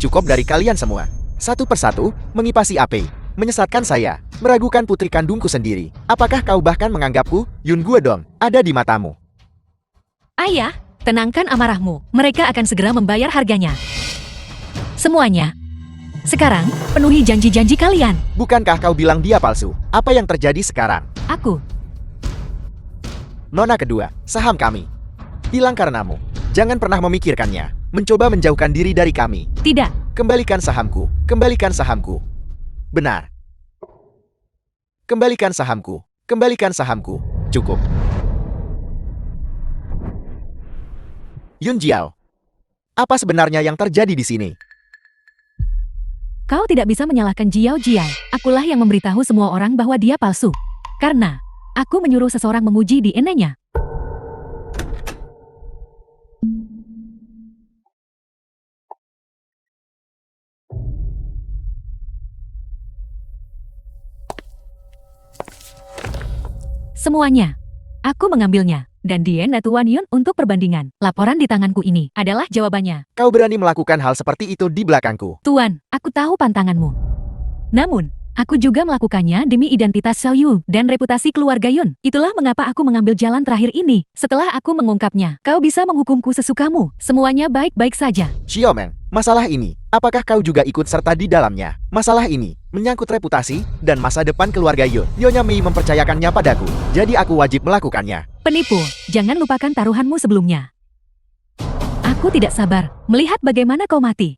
Cukup dari kalian semua. Satu persatu, mengipasi Apei, menyesatkan saya, meragukan putri kandungku sendiri. Apakah kau bahkan menganggapku, Yun Guodong, ada di matamu? Ayah, tenangkan amarahmu. Mereka akan segera membayar harganya. Semuanya. Sekarang, penuhi janji-janji kalian. Bukankah kau bilang dia palsu? Apa yang terjadi sekarang? Aku. Nona kedua, saham kami hilang karenamu. Jangan pernah memikirkannya. Mencoba menjauhkan diri dari kami. Tidak. Kembalikan sahamku. Kembalikan sahamku. Benar. Kembalikan sahamku. Kembalikan sahamku. Cukup. Yun Jiao. Apa sebenarnya yang terjadi di sini? Kau tidak bisa menyalahkan Jiao Jiao. Akulah yang memberitahu semua orang bahwa dia palsu. Karena aku menyuruh seseorang memuji DNA-nya. Semuanya. Aku mengambilnya. Dan Dien dan Tuan Yun untuk perbandingan. Laporan di tanganku ini adalah jawabannya. Kau berani melakukan hal seperti itu di belakangku. Tuan, aku tahu pantanganmu. Namun, aku juga melakukannya demi identitas Xiao Yu dan reputasi keluarga Yun. Itulah mengapa aku mengambil jalan terakhir ini. Setelah aku mengungkapnya, kau bisa menghukumku sesukamu. Semuanya baik-baik saja. Xiaomeng, masalah ini, apakah kau juga ikut serta di dalamnya? Masalah ini menyangkut reputasi dan masa depan keluarga Yun. Nyonya Mei mempercayakannya padaku, jadi aku wajib melakukannya. Penipu, jangan lupakan taruhanmu sebelumnya. Aku tidak sabar melihat bagaimana kau mati.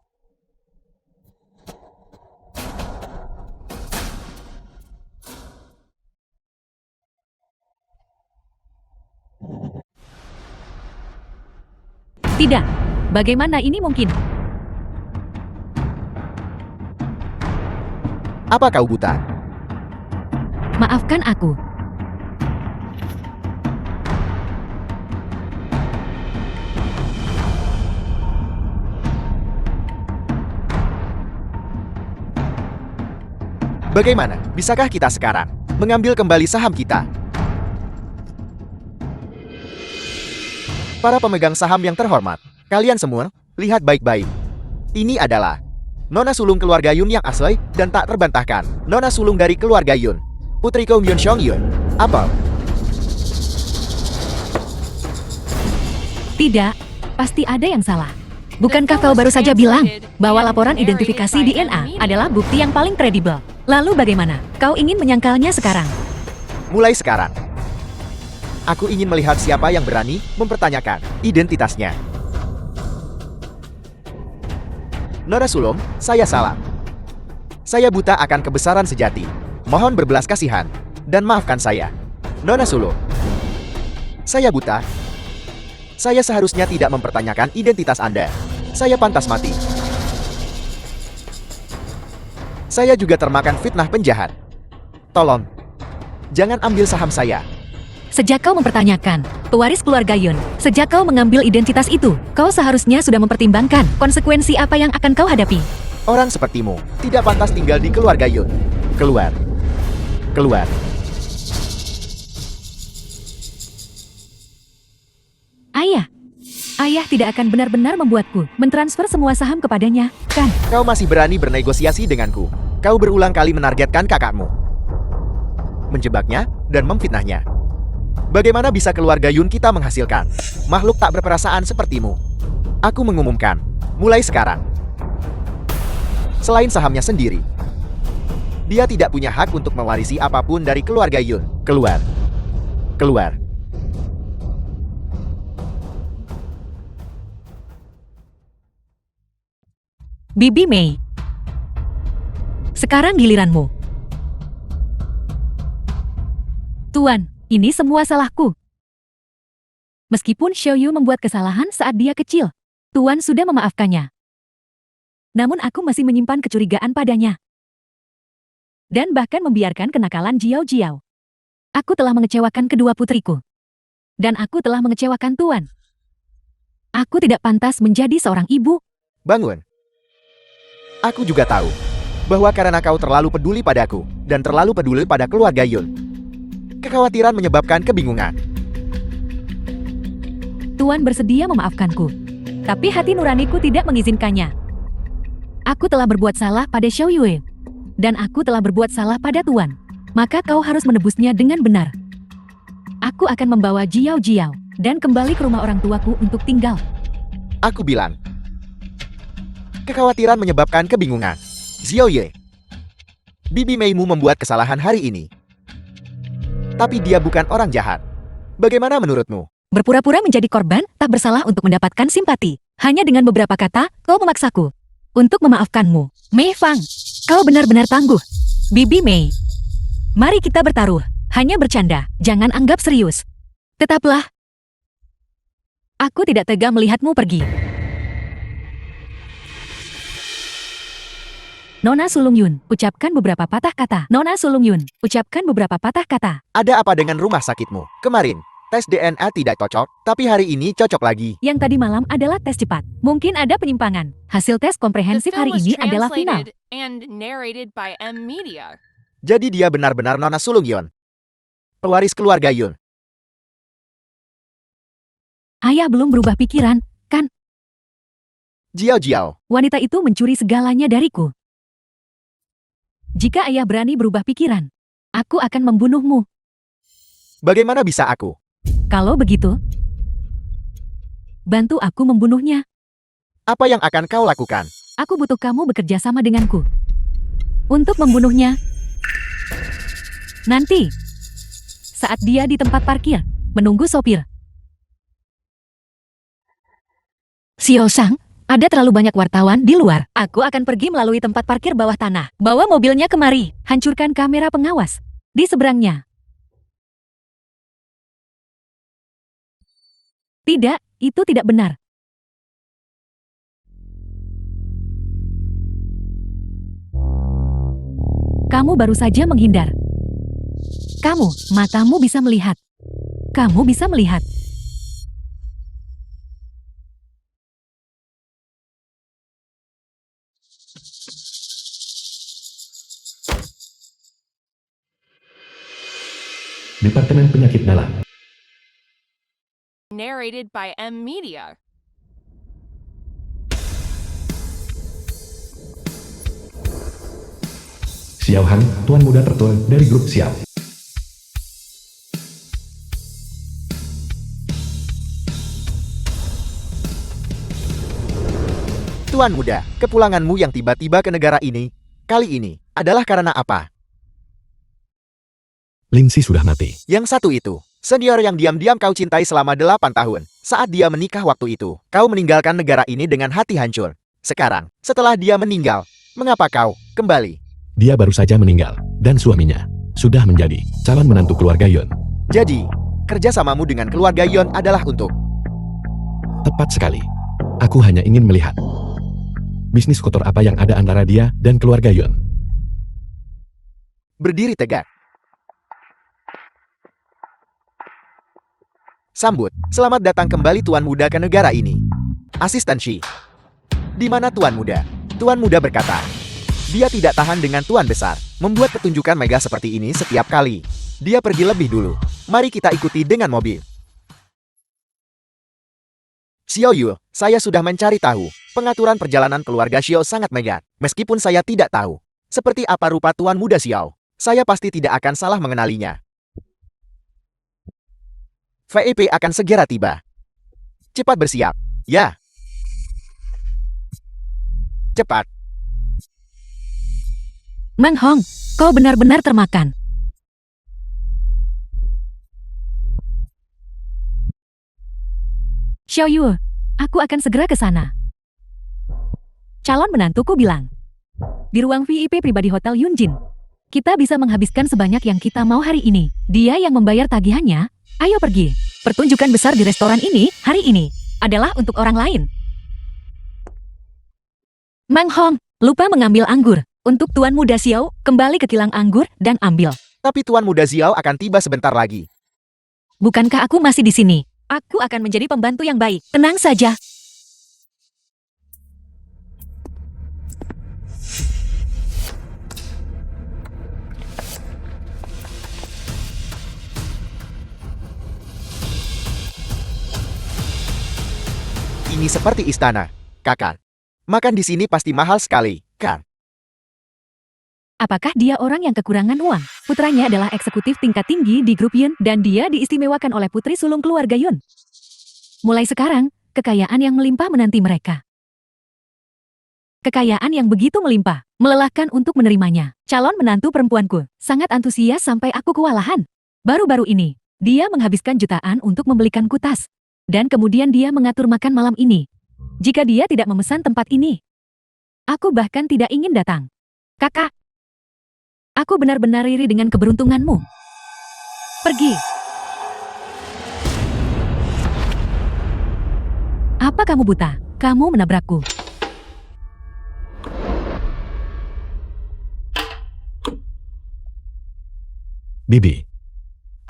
Tidak, bagaimana ini mungkin? Apa kau buta? Maafkan aku. Bagaimana? Bisakah kita sekarang mengambil kembali saham kita? Para pemegang saham yang terhormat, kalian semua, lihat baik-baik. Ini adalah nona sulung keluarga Yun yang asli dan tak terbantahkan. Nona sulung dari keluarga Yun, Putri Kong Yun Xiong Yun. Apa? Tidak, pasti ada yang salah. Bukankah kau baru saja bilang bahwa laporan identifikasi DNA adalah bukti yang paling kredibel? Lalu bagaimana? Kau ingin menyangkalnya sekarang? Mulai sekarang, aku ingin melihat siapa yang berani mempertanyakan identitasnya. Nona Sulung, saya salah. Saya buta akan kebesaran sejati. Mohon berbelas kasihan dan maafkan saya. Nona Sulung, saya buta. Saya seharusnya tidak mempertanyakan identitas Anda. Saya pantas mati. Saya juga termakan fitnah penjahat. Tolong, jangan ambil saham saya. Sejak kau mempertanyakan pewaris keluarga Yun, sejak kau mengambil identitas itu, kau seharusnya sudah mempertimbangkan konsekuensi apa yang akan kau hadapi. Orang sepertimu tidak pantas tinggal di keluarga Yun. Keluar. Keluar. Ayah tidak akan benar-benar membuatku mentransfer semua saham kepadanya, kan? Kau masih berani bernegosiasi denganku. Kau berulang kali menargetkan kakakmu, menjebaknya dan memfitnahnya. Bagaimana bisa keluarga Yun kita menghasilkan makhluk tak berperasaan sepertimu? Aku mengumumkan, mulai sekarang, selain sahamnya sendiri, dia tidak punya hak untuk mewarisi apapun dari keluarga Yun. Keluar. Keluar. Bibi Mei. Sekarang giliranmu. Tuan, ini semua salahku. Meskipun Xiao Yu membuat kesalahan saat dia kecil, Tuan sudah memaafkannya. Namun aku masih menyimpan kecurigaan padanya. Dan bahkan membiarkan kenakalan Jiao Jiao. Aku telah mengecewakan kedua putriku. Dan aku telah mengecewakan Tuan. Aku tidak pantas menjadi seorang ibu. Bangun. Aku juga tahu bahwa karena kau terlalu peduli padaku dan terlalu peduli pada keluarga Yun, kekhawatiran menyebabkan kebingungan. Tuan bersedia memaafkanku, tapi hati nuraniku tidak mengizinkannya. Aku telah berbuat salah pada Xiao Yue, dan aku telah berbuat salah pada Tuan. Maka kau harus menebusnya dengan benar. Aku akan membawa Jiao Jiao dan kembali ke rumah orang tuaku untuk tinggal. Aku bilang, kekhawatiran menyebabkan kebingungan. Xiao Ye, Bibi Meimu membuat kesalahan hari ini. Tapi dia bukan orang jahat. Bagaimana menurutmu? Berpura-pura menjadi korban tak bersalah untuk mendapatkan simpati. Hanya dengan beberapa kata, kau memaksaku untuk memaafkanmu. Mei Fang, kau benar-benar tangguh. Bibi Mei, mari kita bertaruh. Hanya bercanda, jangan anggap serius. Tetaplah. Aku tidak tega melihatmu pergi. Nona Sulung Yun, ucapkan beberapa patah kata. Nona Sulung Yun, ucapkan beberapa patah kata. Ada apa dengan rumah sakitmu? Kemarin, tes DNA tidak cocok, tapi hari ini cocok lagi. Yang tadi malam adalah tes cepat. Mungkin ada penyimpangan. Hasil tes The komprehensif film hari was ini adalah final. translated and narrated by M Media. Jadi dia benar-benar Nona Sulung Yun. pewaris keluarga Yun. Ayah belum berubah pikiran, kan? Jiao Jiao, Wanita itu mencuri segalanya dariku. Jika ayah berani berubah pikiran, aku akan membunuhmu. bagaimana bisa aku? Kalau begitu, bantu aku membunuhnya. Apa yang akan kau lakukan? Aku butuh kamu bekerja sama denganku. Untuk membunuhnya. Nanti, saat dia di tempat parkir, menunggu sopir. Xiao Shang, ada terlalu banyak wartawan di luar. Aku akan pergi melalui tempat parkir bawah tanah. Bawa mobilnya kemari. Hancurkan kamera pengawas di seberangnya. Tidak, itu tidak benar. Kamu baru saja menghindar. Matamu bisa melihat. Kamu bisa melihat. Departemen Penyakit Dalam. Narrated by M Media. Xiao Han, tuan muda tertua dari grup Xiao. Tuan muda, kepulanganmu yang tiba-tiba ke negara ini, kali ini, adalah karena apa? Lindsay sudah mati. Yang satu itu, senior yang diam-diam kau cintai selama 8 tahun. Saat dia menikah waktu itu, kau meninggalkan negara ini dengan hati hancur. Sekarang, setelah dia meninggal, mengapa kau kembali? Dia baru saja meninggal, dan suaminya sudah menjadi calon menantu keluarga Yun. Jadi, kerjasamamu dengan keluarga Yon adalah untuk... Tepat sekali. Aku hanya ingin melihat bisnis kotor apa yang ada antara dia dan keluarga Yun. Berdiri tegak. Sambut, selamat datang kembali Tuan Muda ke negara ini. Asisten Shi. Di mana Tuan Muda? Tuan Muda berkata. Dia tidak tahan dengan Tuan Besar, membuat pertunjukan mega seperti ini setiap kali. Dia pergi lebih dulu. Mari kita ikuti dengan mobil. Xiao Yu, saya sudah mencari tahu. Pengaturan perjalanan keluarga Xiao sangat mega. Meskipun saya tidak tahu seperti apa rupa Tuan Muda Xiao, saya pasti tidak akan salah mengenalinya. VIP akan segera tiba. Cepat bersiap. Ya. Cepat. Mang Hong, kau benar-benar termakan. Xiao Yu, aku akan segera ke sana. Calon menantuku bilang. Di ruang VIP pribadi Hotel Yunjin. Kita bisa menghabiskan sebanyak yang kita mau hari ini. Dia yang membayar tagihannya. Ayo pergi. Pertunjukan besar di restoran ini, hari ini, adalah untuk orang lain. Mang Hong, lupa mengambil anggur. Untuk Tuan Muda Xiao, kembali ke kilang anggur dan ambil. Tapi Tuan Muda Xiao akan tiba sebentar lagi. Bukankah aku masih di sini? Aku akan menjadi pembantu yang baik. Tenang saja. Ini seperti istana, kakak. Makan di sini pasti mahal sekali, kan? Apakah dia orang yang kekurangan uang? Putranya adalah eksekutif tingkat tinggi di grup Yun dan dia diistimewakan oleh putri sulung keluarga Yun. Mulai sekarang, kekayaan yang melimpah menanti mereka. Kekayaan yang begitu melimpah, melelahkan untuk menerimanya. Calon menantu perempuanku, sangat antusias sampai aku kewalahan. Baru-baru ini, dia menghabiskan jutaan untuk membelikanku tas. Dan kemudian dia mengatur makan malam ini. Jika dia tidak memesan tempat ini, aku bahkan tidak ingin datang. Kakak, aku benar-benar iri dengan keberuntunganmu. Pergi. Apa kamu buta? Kamu menabrakku. Bibi,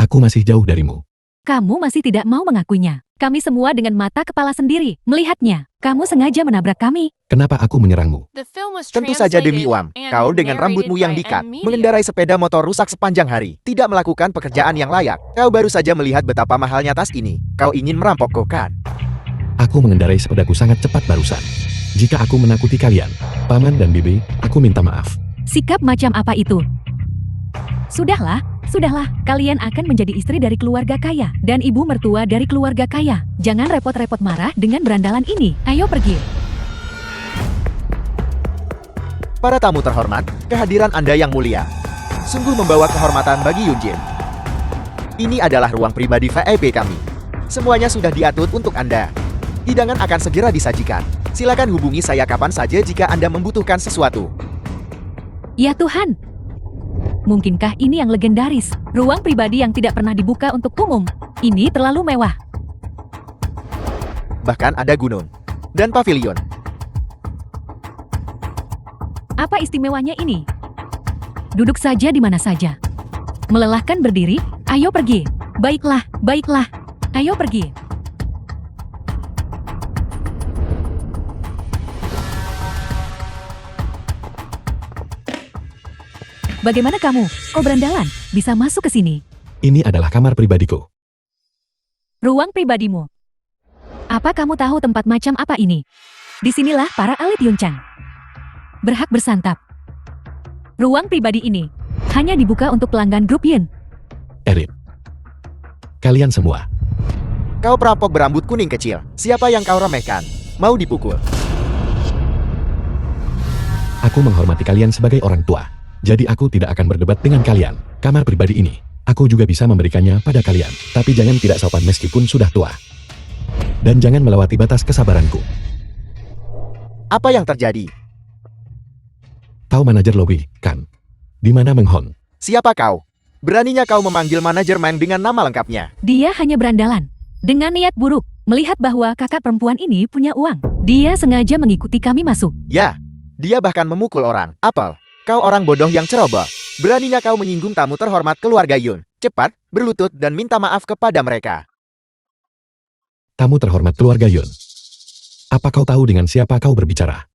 aku masih jauh darimu. Kamu masih tidak mau mengakuinya. Kami semua dengan mata kepala sendiri melihatnya. Kamu sengaja menabrak kami. Kenapa aku menyerangmu? The film was Tentu saja demi translated uang. and Kau dengan rambutmu yang narrated dikat, by M. Media. mengendarai sepeda motor rusak sepanjang hari, tidak melakukan pekerjaan yang layak. Kau baru saja melihat betapa mahalnya tas ini. Kau ingin merampokku kan? Aku mengendarai sepedaku sangat cepat barusan. Jika aku menakuti kalian, Paman dan Bibi, aku minta maaf. Sikap macam apa itu? Sudahlah, kalian akan menjadi istri dari keluarga kaya dan ibu mertua dari keluarga kaya. Jangan repot-repot marah dengan berandalan ini. Ayo pergi. Para tamu terhormat, kehadiran Anda yang mulia sungguh membawa kehormatan bagi Yunjin. Ini adalah ruang pribadi VIP kami. Semuanya sudah diatur untuk Anda. Hidangan akan segera disajikan. Silakan hubungi saya kapan saja jika Anda membutuhkan sesuatu. Ya Tuhan. Mungkinkah ini yang legendaris? Ruang pribadi yang tidak pernah dibuka untuk umum. Ini terlalu mewah. Bahkan ada gunung dan pavilion. Apa istimewanya ini? Duduk saja di mana saja. Melelahkan berdiri, ayo pergi. Baiklah. Ayo pergi. Bagaimana kamu? Kau berandalan, bisa masuk ke sini. Ini adalah kamar pribadiku. Ruang pribadimu. Apa kamu tahu tempat macam apa ini? Disinilah para elit Yunchan berhak bersantap. Ruang pribadi ini hanya dibuka untuk pelanggan grup Yun. Erit. Kalian semua. Kau perampok berambut kuning kecil. Siapa yang kau remehkan? Mau dipukul? Aku menghormati kalian sebagai orang tua. Jadi aku tidak akan berdebat dengan kalian. Kamar pribadi ini, aku juga bisa memberikannya pada kalian. Tapi jangan tidak sopan meskipun sudah tua. Dan jangan melewati batas kesabaranku. Apa yang terjadi? Tahu manajer Logi, kan? Di mana Meng Hon? Siapa kau? Beraninya kau memanggil manajer Meng dengan nama lengkapnya? Dia hanya berandalan. Dengan niat buruk, melihat bahwa kakak perempuan ini punya uang. Dia sengaja mengikuti kami masuk. Ya, dia bahkan memukul orang. Apel, kau orang bodoh yang ceroboh. Beraninya kau menyinggung tamu terhormat keluarga Yun. Cepat, berlutut dan minta maaf kepada mereka. Tamu terhormat keluarga Yun. Apa kau tahu dengan siapa kau berbicara?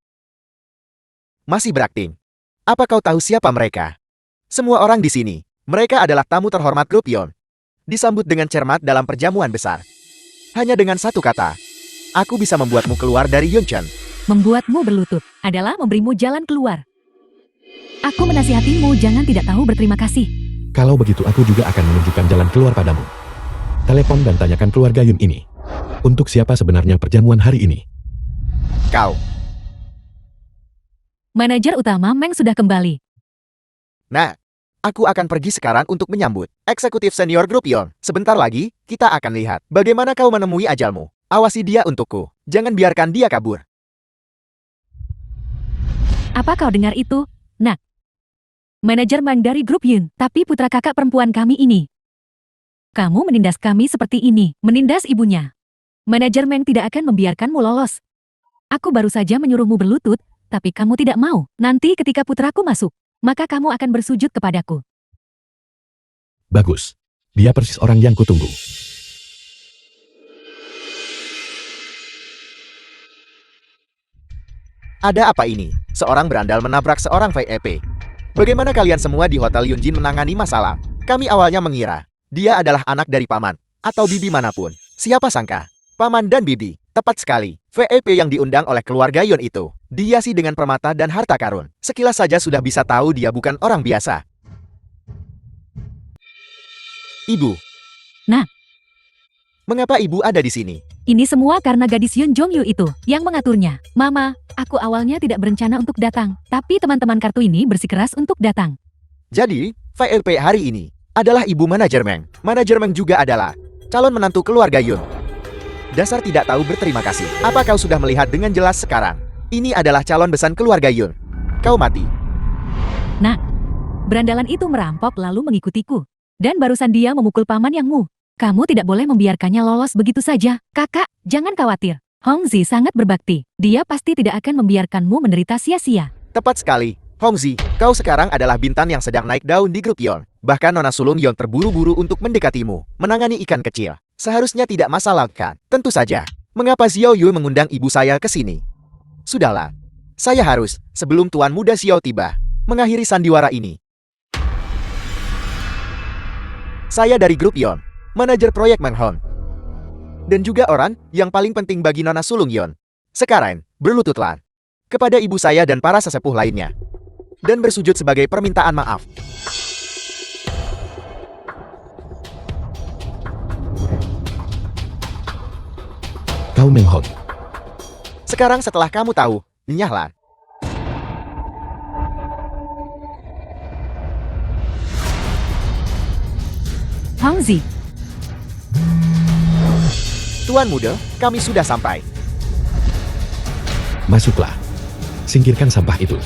Masih berakting. Apa kau tahu siapa mereka? Semua orang di sini. Mereka adalah tamu terhormat grup Yun. Disambut dengan cermat dalam perjamuan besar. Hanya dengan satu kata, aku bisa membuatmu keluar dari Yunchen. Membuatmu berlutut adalah memberimu jalan keluar. Aku menasihatimu jangan tidak tahu berterima kasih. Kalau begitu aku juga akan menunjukkan jalan keluar padamu. Telepon dan tanyakan keluarga Yun ini. Untuk siapa sebenarnya perjamuan hari ini? Kau. Manajer utama Meng sudah kembali. Nah, aku akan pergi sekarang untuk menyambut eksekutif senior grup Yun. Sebentar lagi, kita akan lihat bagaimana kau menemui ajalmu. Awasi dia untukku. Jangan biarkan dia kabur. Apa kau dengar itu? Nak. Manajer Meng dari grup Yun, tapi putra kakak perempuan kami ini. Kamu menindas kami seperti ini, menindas ibunya. Manajer Meng tidak akan membiarkanmu lolos. Aku baru saja menyuruhmu berlutut, tapi kamu tidak mau. Nanti ketika putraku masuk, maka kamu akan bersujud kepadaku. Bagus. Dia persis orang yang kutunggu. Ada apa ini? Seorang berandal menabrak seorang VIP. Bagaimana kalian semua di Hotel Yunjin menangani masalah? Kami awalnya mengira dia adalah anak dari paman atau bibi manapun. Siapa sangka? Paman dan bibi. Tepat sekali. VIP yang diundang oleh keluarga Yun itu dihiasi dengan permata dan harta karun. Sekilas saja sudah bisa tahu dia bukan orang biasa. Ibu. Nah. Mengapa ibu ada di sini? Ini semua karena gadis Yun Jongyu itu yang mengaturnya. Mama, aku awalnya tidak berencana untuk datang, tapi teman-teman kartu ini bersikeras untuk datang. Jadi, VIP hari ini adalah ibu manajer Meng. Manajer Meng juga adalah calon menantu keluarga Yun. Dasar tidak tahu berterima kasih. Apa kau sudah melihat dengan jelas sekarang? Ini adalah calon besan keluarga Yun. Kau mati. Nah, berandalan itu merampok lalu mengikutiku. Dan barusan dia memukul paman yangmu. Kamu tidak boleh membiarkannya lolos begitu saja. Kakak, jangan khawatir. Hongzi sangat berbakti. Dia pasti tidak akan membiarkanmu menderita sia-sia. Tepat sekali. Hongzi, kau sekarang adalah bintang yang sedang naik daun di grup Yon. Bahkan Nona Sulung Yon terburu-buru untuk mendekatimu, menangani ikan kecil. Seharusnya tidak masalah kan? Tentu saja. Mengapa Xiao Yu mengundang ibu saya ke sini? Sudahlah. Saya harus, sebelum Tuan Muda Xiao tiba, mengakhiri sandiwara ini. Saya dari grup Yon, manajer proyek Menghon. Dan juga orang yang paling penting bagi Nona Sulung Yon. Sekarang, berlututlah kepada ibu saya dan para sesepuh lainnya. Dan bersujud sebagai permintaan maaf. Kau Menghon. Sekarang setelah kamu tahu, nyahlah. Hongzi, Tuan Muda, kami sudah sampai. Masuklah. Singkirkan sampah itu.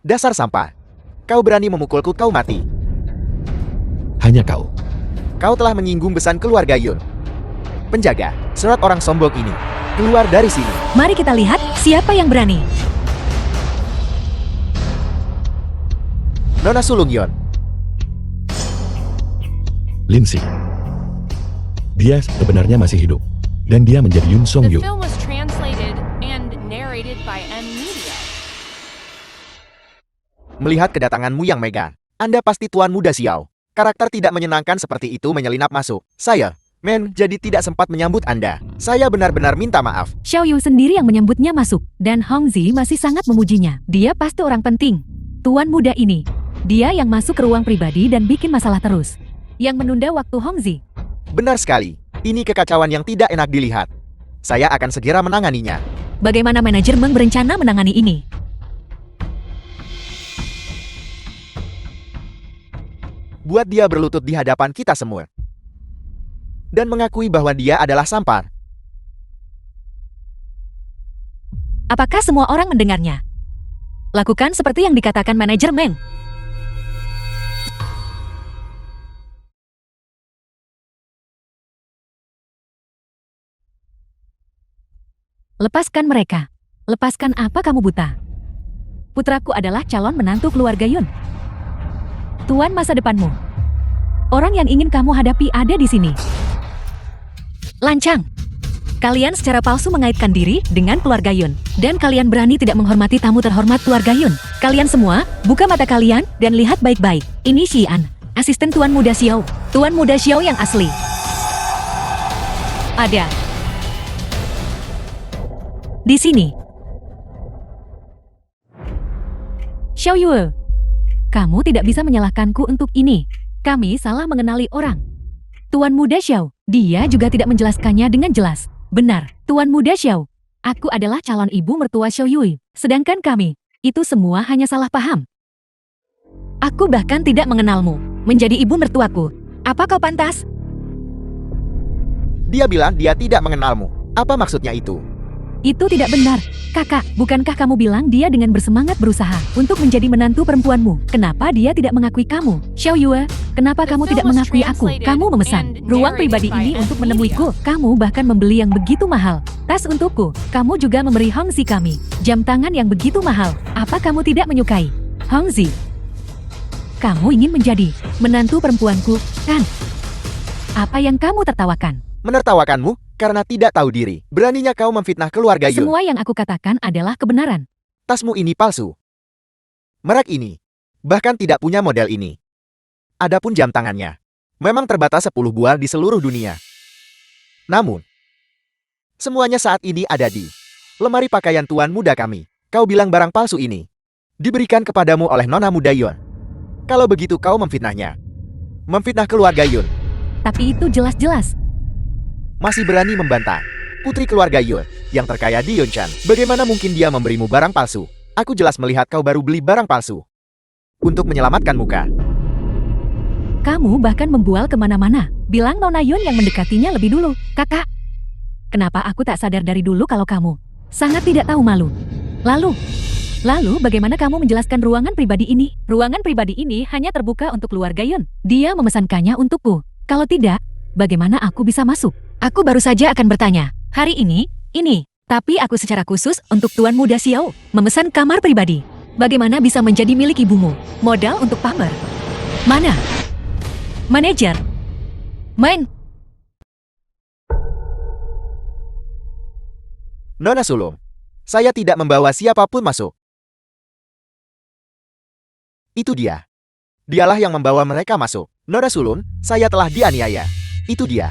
Dasar sampah. Kau berani memukulku, kau mati. Hanya kau. Kau telah menyinggung besan keluarga Yun. Penjaga, surat orang sombong ini. Keluar dari sini. mari kita lihat siapa yang berani. Nona Sulung Yon. Lindsay. Dia sebenarnya masih hidup. Dan dia menjadi Yun Song The Yu. film was translated and narrated by M Media. Melihat kedatanganmu yang megah, Anda pasti Tuan Muda Xiao. Karakter tidak menyenangkan seperti itu menyelinap masuk. Saya, jadi tidak sempat menyambut Anda. Saya benar-benar minta maaf. Xiao Yu sendiri yang menyambutnya masuk, dan Hongzi masih sangat memujinya. Dia pasti orang penting. Tuan muda ini, dia yang masuk ke ruang pribadi dan bikin masalah terus. Yang menunda waktu Hongzi. Benar sekali. Ini kekacauan yang tidak enak dilihat. Saya akan segera menanganinya. Bagaimana manajer Meng berencana menangani ini? Buat dia berlutut di hadapan kita semua. Dan mengakui bahwa dia adalah Sampar. Apakah semua orang mendengarnya? Lakukan seperti yang dikatakan manajer Meng. Lepaskan mereka. Lepaskan apa kamu buta? Putraku adalah calon menantu keluarga Yun. Tuan masa depanmu. Orang yang ingin kamu hadapi ada di sini. Lancang. Kalian secara palsu mengaitkan diri dengan keluarga Yun. Dan kalian berani tidak menghormati tamu terhormat keluarga Yun. Kalian semua, buka mata kalian dan lihat baik-baik. Ini Xian, asisten Tuan Muda Xiao. Tuan Muda Xiao yang asli. Ada. Di sini. Xiao Yue. Kamu tidak bisa menyalahkanku untuk ini. Kami salah mengenali orang. Tuan Muda Xiao, dia juga tidak menjelaskannya dengan jelas. Benar, Tuan Muda Xiao. Aku adalah calon ibu mertua Xiao Yue. Sedangkan kami, itu semua hanya salah paham. Aku bahkan tidak mengenalmu. Menjadi ibu mertuaku. Apa kau pantas? Dia bilang dia tidak mengenalmu. Apa maksudnya itu? Itu tidak benar. Kakak, bukankah kamu bilang dia dengan bersemangat berusaha untuk menjadi menantu perempuanmu? Kenapa dia tidak mengakui kamu? Xiao Yue, kenapa kamu tidak mengakui aku? Kamu memesan ruang pribadi ini untuk menemuiku. Kamu bahkan membeli yang begitu mahal. Tas untukku. Kamu juga memberi Hongzi kami. Jam tangan yang begitu mahal. Apa kamu tidak menyukai? Hongzi, kamu ingin menjadi menantu perempuanku, kan? Apa yang kamu tertawakan? Menertawakanmu karena tidak tahu diri. Beraninya kau memfitnah keluarga Yun. Semua yang aku katakan adalah kebenaran. Tasmu ini palsu. Merek ini bahkan tidak punya model ini. Adapun jam tangannya memang terbatas 10 buah di seluruh dunia. Namun, semuanya saat ini ada di lemari pakaian tuan muda kami. Kau bilang barang palsu ini diberikan kepadamu oleh Nona Muda Yun. Kalau begitu kau memfitnahnya. Memfitnah keluarga Yun. Tapi itu jelas-jelas. Masih berani membantah. Putri keluarga Yun yang terkaya di Yonchan. Bagaimana mungkin dia memberimu barang palsu? Aku jelas melihat kau baru beli barang palsu. Untuk menyelamatkan muka. Kamu bahkan membual kemana-mana. Bilang Nona Yun yang mendekatinya lebih dulu. Kakak, kenapa aku tak sadar dari dulu kalau kamu sangat tidak tahu malu? Lalu bagaimana kamu menjelaskan ruangan pribadi ini? Ruangan pribadi ini hanya terbuka untuk keluarga Yun. Dia memesankannya untukku. Kalau tidak, bagaimana aku bisa masuk? Aku baru saja akan bertanya. Hari ini. Tapi aku secara khusus untuk Tuan Muda Xiao memesan kamar pribadi. Bagaimana bisa menjadi milik ibumu? Modal untuk pamer. Mana? Manajer. Main. Nona Sulung, saya tidak membawa siapapun masuk. Itu dia. Dialah yang membawa mereka masuk. Nona Sulung, saya telah dianiaya. Itu dia.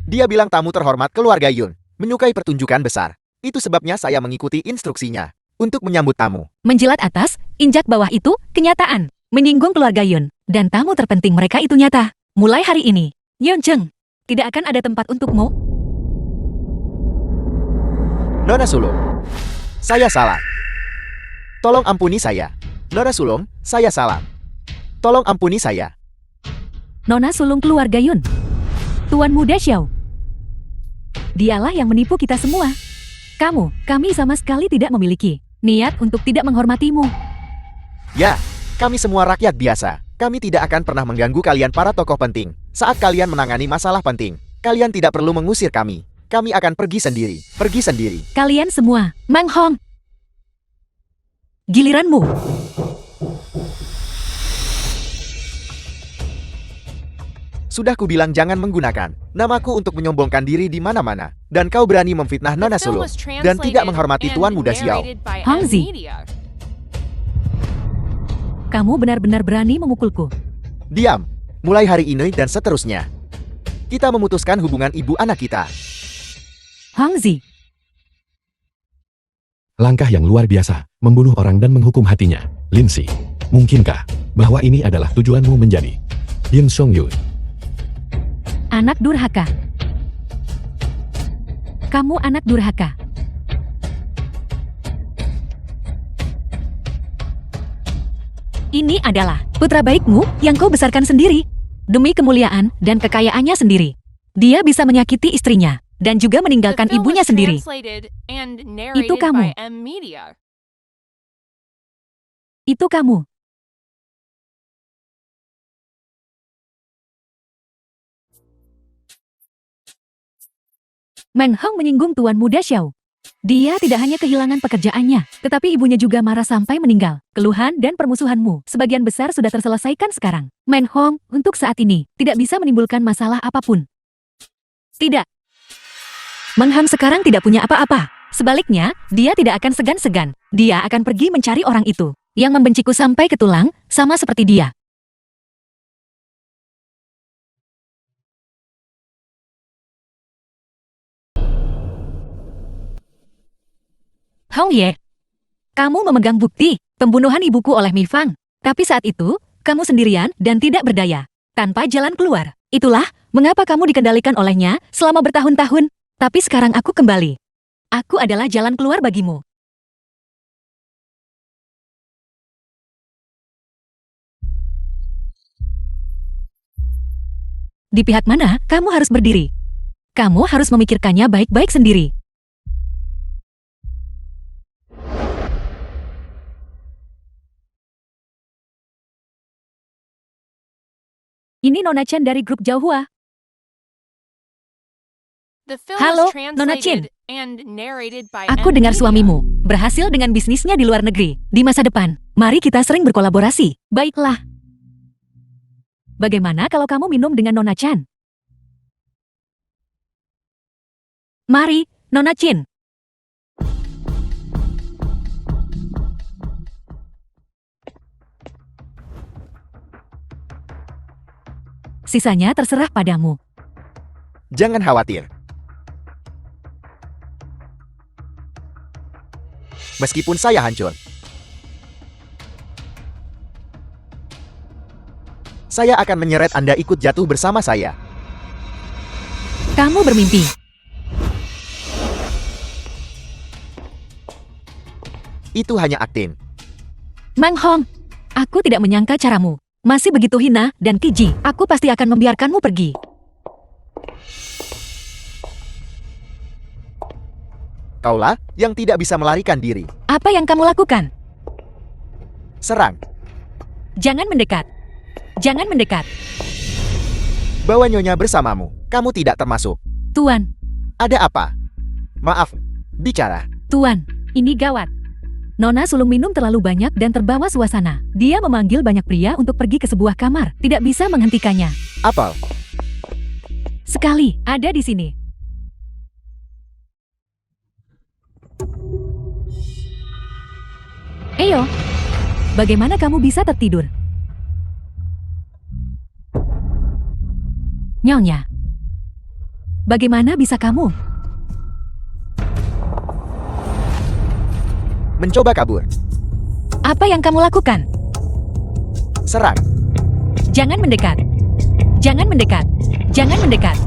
Dia bilang tamu terhormat keluarga Yun menyukai pertunjukan besar. Itu sebabnya saya mengikuti instruksinya untuk menyambut tamu. Menjilat atas, injak bawah itu kenyataan. Menyinggung keluarga Yun dan tamu terpenting mereka itu nyata. Mulai hari ini, Yeon Jung, tidak akan ada tempat untukmu. Nona Sulung, saya salah. Tolong ampuni saya. Nona Sulung, saya salah. Tolong ampuni saya. Nona sulung keluarga Yun. Tuan muda Xiao. Dialah yang menipu kita semua. Kami sama sekali tidak memiliki niat untuk tidak menghormatimu. Ya, kami semua rakyat biasa. Kami tidak akan pernah mengganggu kalian para tokoh penting. Saat kalian menangani masalah penting, kalian tidak perlu mengusir kami. Kami akan pergi sendiri. Pergi sendiri. Kalian semua, Mang Hong. Giliranmu. Sudah kubilang jangan menggunakan namaku untuk menyombongkan diri di mana-mana. Dan kau berani memfitnah Nona The film Sulung was dan tidak translated menghormati and Tuan Muda Xiao. narrated by Hong M Zi. Media. Kamu benar-benar berani memukulku. Diam. Mulai hari ini dan seterusnya. Kita memutuskan hubungan ibu anak kita. Hong Zi. Langkah yang luar biasa, membunuh orang dan menghukum hatinya. Lindsay, mungkinkah bahwa ini adalah tujuanmu menjadi Yin Song Yu? Anak durhaka. Kamu anak durhaka. Ini adalah putra baikmu yang kau besarkan sendiri. Demi kemuliaan dan kekayaannya sendiri. Dia bisa menyakiti istrinya dan juga meninggalkan The film ibunya was sendiri. translated and narrated kamu. by M Media. Itu kamu. Meng Hong menyinggung Tuan Muda Xiao. Dia tidak hanya kehilangan pekerjaannya, tetapi ibunya juga marah sampai meninggal. Keluhan dan permusuhanmu sebagian besar sudah terselesaikan sekarang. Meng Hong, untuk saat ini, tidak bisa menimbulkan masalah apapun. Tidak. Meng Hong sekarang tidak punya apa-apa. Sebaliknya, dia tidak akan segan-segan. Dia akan pergi mencari orang itu, yang membenciku sampai ke tulang, sama seperti dia. Hong Ye, kamu memegang bukti pembunuhan ibuku oleh Mi Fang. Tapi saat itu, kamu sendirian dan tidak berdaya, tanpa jalan keluar. Itulah mengapa kamu dikendalikan olehnya selama bertahun-tahun. Tapi sekarang aku kembali. Aku adalah jalan keluar bagimu. Di pihak mana kamu harus berdiri? Kamu harus memikirkannya baik-baik sendiri. Ini Nona Chen dari grup Zhaohua. The film Halo, was Nona Chin. translated and narrated by Aku M dengar Media. suamimu berhasil dengan bisnisnya di luar negeri. Di masa depan, mari kita sering berkolaborasi. Baiklah. Bagaimana kalau kamu minum dengan Nona Chan? Mari, Nona Chin. Sisanya terserah padamu. Jangan khawatir. Meskipun saya hancur, saya akan menyeret Anda ikut jatuh bersama saya. Kamu bermimpi. Itu hanya akting. Mang Hong, aku tidak menyangka caramu. Masih begitu hina dan keji. Aku pasti akan membiarkanmu pergi. Kaulah yang tidak bisa melarikan diri. Apa yang kamu lakukan? Serang. Jangan mendekat. Jangan mendekat. Bawa nyonya bersamamu. Kamu tidak termasuk. Tuan, Ada apa? Maaf. Bicara. Tuan, ini gawat. Nona sulung minum terlalu banyak dan terbawa suasana. Dia memanggil banyak pria untuk pergi ke sebuah kamar. Tidak bisa menghentikannya. Apel, Sekali, ada di sini. Eyo, bagaimana kamu bisa tertidur? Nyonya, bagaimana bisa kamu? mencoba kabur. Apa yang kamu lakukan? Serang. Jangan mendekat. Jangan mendekat. Jangan mendekat.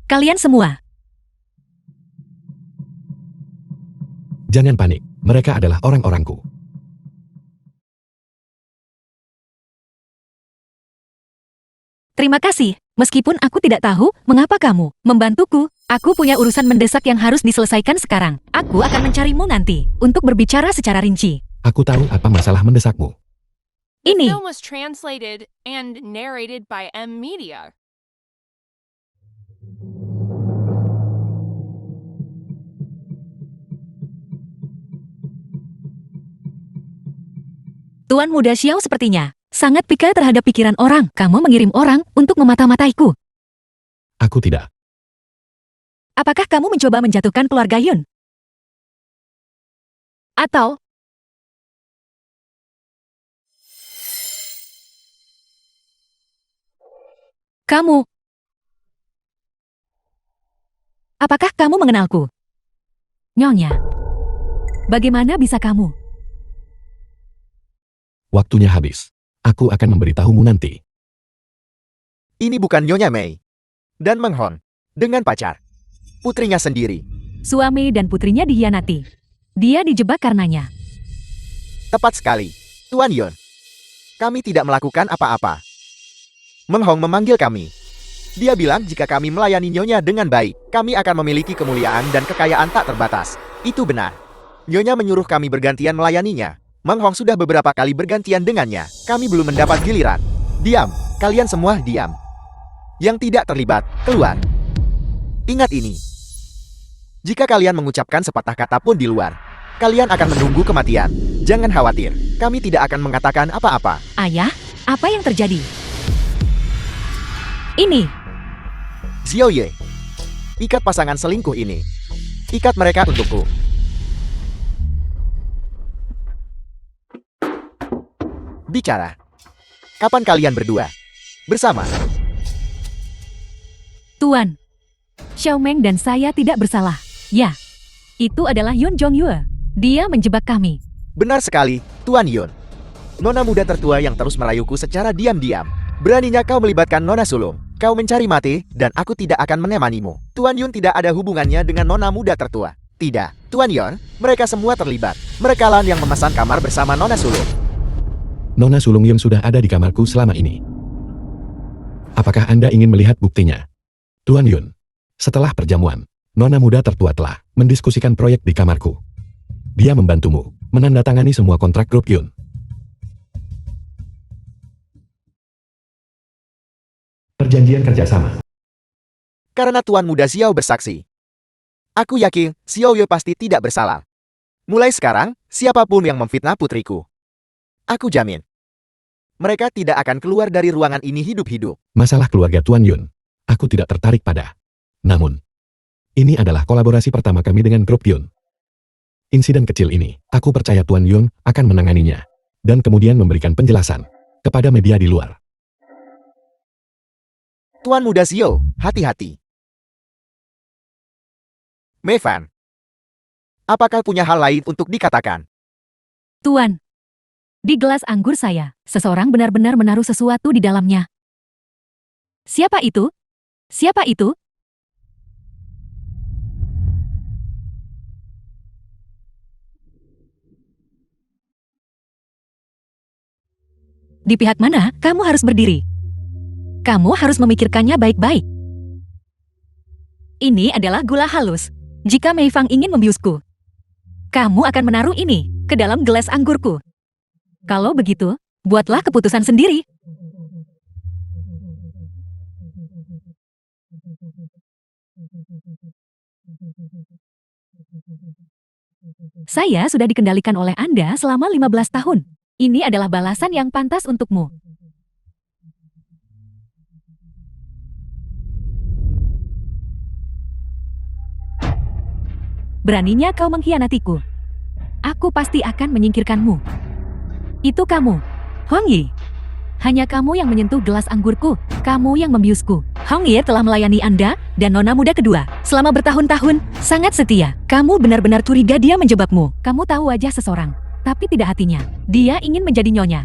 Kalian semua, Jangan panik, mereka adalah orang-orangku. terima kasih. Meskipun aku tidak tahu mengapa kamu membantuku, aku punya urusan mendesak yang harus diselesaikan sekarang. Aku akan mencarimu nanti untuk berbicara secara rinci. Aku tahu apa masalah mendesakmu. The Ini, film was translated and narrated by M Media. Tuan Muda Xiao sepertinya sangat peka terhadap pikiran orang. Kamu mengirim orang untuk memata-mataiku. Aku tidak. Apakah kamu mencoba menjatuhkan keluarga Yun? Atau kamu? Apakah kamu mengenalku? Nyonya, bagaimana bisa kamu? Waktunya habis. Aku akan memberitahumu nanti. Ini bukan Nyonya Mei. Dan Meng Hon. Dengan pacar. Putrinya sendiri. Suami dan putrinya dihianati. Dia dijebak karenanya. Tepat sekali. Tuan Yun. Kami tidak melakukan apa-apa. Meng Hong memanggil kami. Dia bilang jika kami melayani Nyonya dengan baik, kami akan memiliki kemuliaan dan kekayaan tak terbatas. Itu benar. Nyonya menyuruh kami bergantian melayaninya. Meng Hong sudah beberapa kali bergantian dengannya. Kami belum mendapat giliran. Diam. Kalian semua diam. Yang tidak terlibat, keluar. Ingat ini. Jika kalian mengucapkan sepatah kata pun di luar, kalian akan menunggu kematian. Jangan khawatir. Kami tidak akan mengatakan apa-apa. Ayah, apa yang terjadi? Ini, Xiao Ye. Ikat pasangan selingkuh ini. Ikat mereka untukku. Bicara. Kapan kalian berdua? Bersama. Tuan. Xiao Meng dan saya tidak bersalah. Ya, itu adalah Yun Jongyue. Dia menjebak kami. Benar sekali, Tuan Yun. Nona muda tertua yang terus merayuku secara diam-diam. Beraninya kau melibatkan Nona sulung. Kau mencari mati, dan aku tidak akan menemanimu. Tuan Yun tidak ada hubungannya dengan Nona muda tertua. Tidak, Tuan Yun, mereka semua terlibat. Mereka lah yang memesan kamar bersama Nona sulung. Nona sulung Yun sudah ada di kamarku selama ini. Apakah Anda ingin melihat buktinya? Tuan Yun, setelah perjamuan, Nona muda tertua telah mendiskusikan proyek di kamarku. Dia membantumu menandatangani semua kontrak grup Yun. Perjanjian kerjasama. Karena Tuan Muda Xiao bersaksi. Aku yakin Xiao Ye pasti tidak bersalah. Mulai sekarang, siapapun yang memfitnah putriku, aku jamin, mereka tidak akan keluar dari ruangan ini hidup-hidup. Masalah keluarga Tuan Yun, aku tidak tertarik pada. Namun, ini adalah kolaborasi pertama kami dengan grup Yun. Insiden kecil ini, aku percaya Tuan Yun akan menanganinya, dan kemudian memberikan penjelasan kepada media di luar. Tuan Muda Xiao, hati-hati. Mei Fan, apakah punya hal lain untuk dikatakan? Tuan, di gelas anggur saya, seseorang benar-benar menaruh sesuatu di dalamnya. Siapa itu? Siapa itu? Di pihak mana kamu harus berdiri? Kamu harus memikirkannya baik-baik. Ini adalah gula halus. Jika Mei Fang ingin membiusku, kamu akan menaruh ini ke dalam gelas anggurku. Kalau begitu, buatlah keputusan sendiri. Saya sudah dikendalikan oleh Anda selama 15 tahun. Ini adalah balasan yang pantas untukmu. Beraninya kau mengkhianatiku. Aku pasti akan menyingkirkanmu. Itu kamu, Hong Yi. Hanya kamu yang menyentuh gelas anggurku, kamu yang membiusku. Hong Yi telah melayani Anda dan nona muda kedua selama bertahun-tahun, sangat setia. Kamu benar-benar curiga dia menjebakmu. Kamu tahu wajah seseorang, tapi tidak hatinya. Dia ingin menjadi nyonya.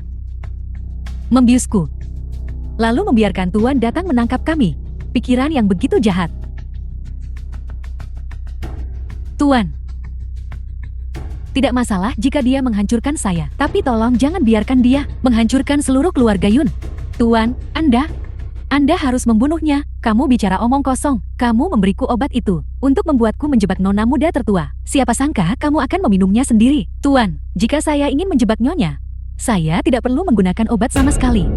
Membiusku. Lalu membiarkan Tuan datang menangkap kami. Pikiran yang begitu jahat. Tuan. Tidak masalah jika dia menghancurkan saya, tapi tolong jangan biarkan dia menghancurkan seluruh keluarga Yun. Tuan, Anda harus membunuhnya. Kamu bicara omong kosong. Kamu memberiku obat itu untuk membuatku menjebak nona muda tertua. Siapa sangka kamu akan meminumnya sendiri. Tuan, jika saya ingin menjebak nyonya, saya tidak perlu menggunakan obat sama sekali.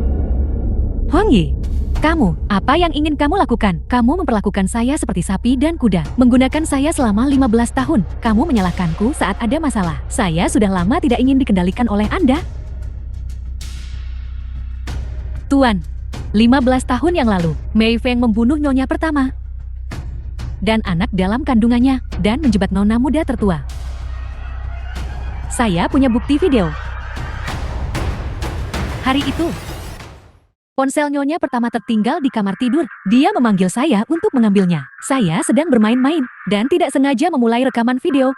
Hong Yi, kamu, apa yang ingin kamu lakukan? Kamu memperlakukan saya seperti sapi dan kuda. Menggunakan saya selama 15 tahun. Kamu menyalahkanku saat ada masalah. Saya sudah lama tidak ingin dikendalikan oleh Anda. Tuan, 15 tahun yang lalu, Mei Feng membunuh nyonya pertama dan anak dalam kandungannya dan menjebak nona muda tertua. Saya punya bukti video. Hari itu, ponsel nyonya pertama tertinggal di kamar tidur. Dia memanggil saya untuk mengambilnya. Saya sedang bermain-main dan tidak sengaja memulai rekaman video.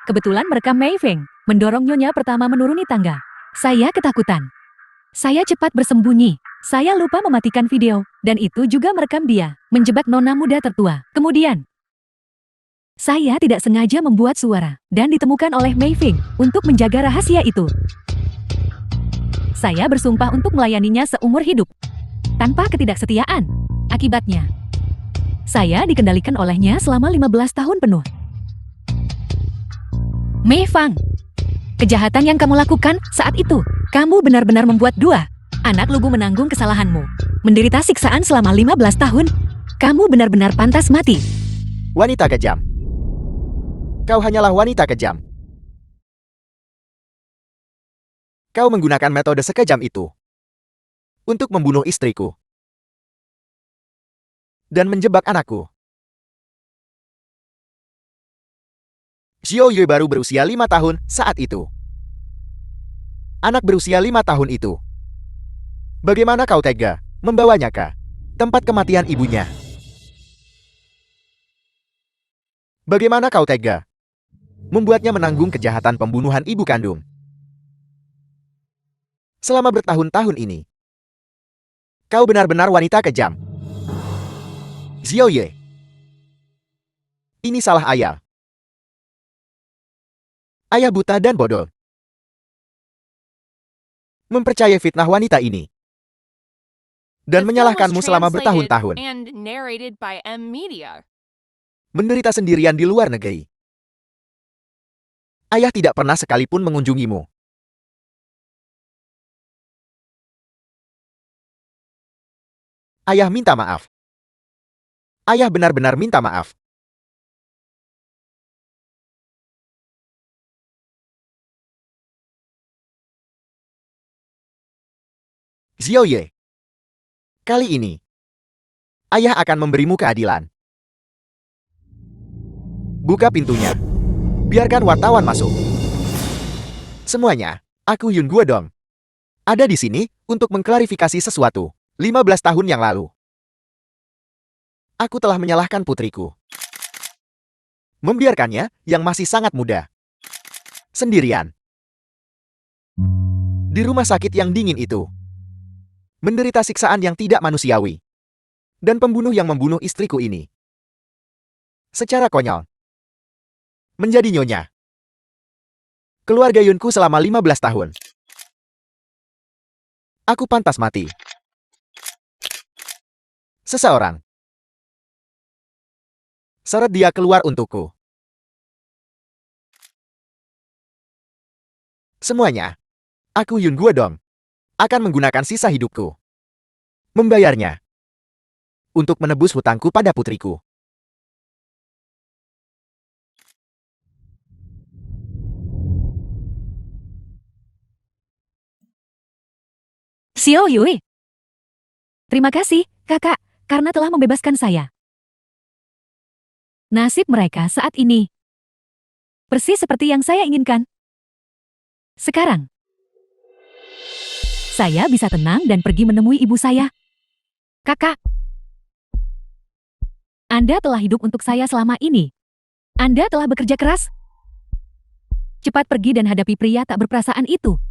Kebetulan merekam Mei Feng mendorong nyonya pertama menuruni tangga. Saya ketakutan. Saya cepat bersembunyi. Saya lupa mematikan video dan itu juga merekam dia menjebak nona muda tertua. Kemudian, saya tidak sengaja membuat suara dan ditemukan oleh Mei Feng untuk menjaga rahasia itu. Saya bersumpah untuk melayaninya seumur hidup, tanpa ketidaksetiaan. Akibatnya, saya dikendalikan olehnya selama 15 tahun penuh. Mei Fang, kejahatan yang kamu lakukan saat itu, kamu benar-benar membuat dua anak lugu menanggung kesalahanmu. Menderita siksaan selama 15 tahun, kamu benar-benar pantas mati. Wanita kejam. Kau hanyalah wanita kejam. Kau menggunakan metode sekejam itu untuk membunuh istriku dan menjebak anakku. Xiao Yue baru berusia 5 tahun saat itu. Anak berusia 5 tahun itu. Bagaimana kau tega membawanya ke tempat kematian ibunya? Bagaimana kau tega membuatnya menanggung kejahatan pembunuhan ibu kandung? Selama bertahun-tahun ini, kau benar-benar wanita kejam. Xiao Ye, ini salah ayah. Ayah buta dan bodoh. Mempercayai fitnah wanita ini dan The film was menyalahkanmu selama translated bertahun-tahun. and narrated by M Media. Menderita sendirian di luar negeri. Ayah tidak pernah sekalipun mengunjungimu. Ayah minta maaf. Ayah benar-benar minta maaf. Xiao Ye, kali ini, ayah akan memberimu keadilan. Buka pintunya. Biarkan wartawan masuk. Semuanya, aku Yun Guodong. Ada di sini untuk mengklarifikasi sesuatu. 15 tahun yang lalu, aku telah menyalahkan putriku. Membiarkannya yang masih sangat muda. Sendirian. Di rumah sakit yang dingin itu. Menderita siksaan yang tidak manusiawi. Dan pembunuh yang membunuh istriku ini. Secara konyol. Menjadi nyonya. Keluarga Yunku selama 15 tahun. Aku pantas mati. Seseorang seret dia keluar untukku. Semuanya, aku Yun Guodong, akan menggunakan sisa hidupku. Membayarnya. Untuk menebus hutangku pada putriku. Xiao Yui. Terima kasih, kakak, karena telah membebaskan saya. Nasib mereka saat ini persis seperti yang saya inginkan. Sekarang, saya bisa tenang dan pergi menemui ibu saya. Kakak, Anda telah hidup untuk saya selama ini. Anda telah bekerja keras. Cepat pergi dan hadapi pria tak berperasaan itu.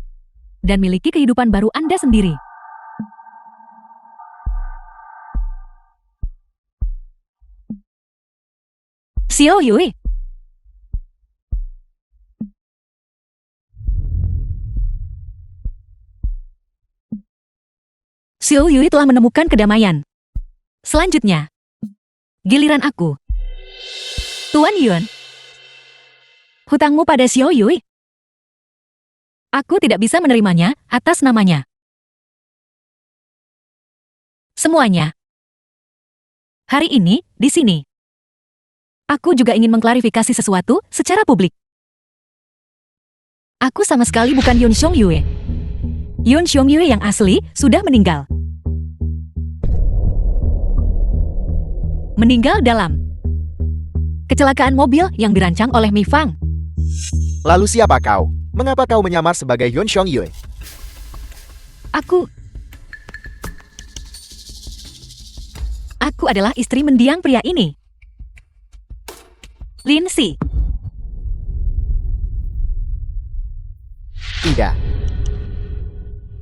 Dan miliki kehidupan baru Anda sendiri. Xiao Yui. Xiao Yui telah menemukan kedamaian. Selanjutnya, giliran aku. Tuan Yun, hutangmu pada Xiao Yui. Aku tidak bisa menerimanya atas namanya. Semuanya. Hari ini, di sini. Aku juga ingin mengklarifikasi sesuatu secara publik. Aku sama sekali bukan Yun Xiong Yue. Yun Xiong Yue yang asli sudah meninggal. Meninggal dalam kecelakaan mobil yang dirancang oleh Mi Fang. Lalu siapa kau? Mengapa kau menyamar sebagai Yun Xiong Yue? Aku adalah istri mendiang pria ini. Lindsay. Tidak.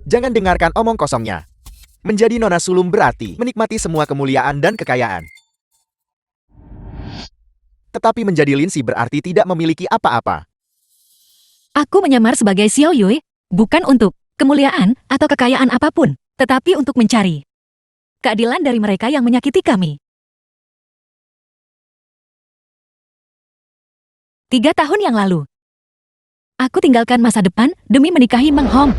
Jangan dengarkan omong kosongnya. Menjadi nona sulung berarti menikmati semua kemuliaan dan kekayaan. Tetapi menjadi Lindsay berarti tidak memiliki apa-apa. Aku menyamar sebagai Xiao Yui, bukan untuk kemuliaan atau kekayaan apapun, tetapi untuk mencari keadilan dari mereka yang menyakiti kami. 3 tahun yang lalu, aku tinggalkan masa depan demi menikahi Meng Hong.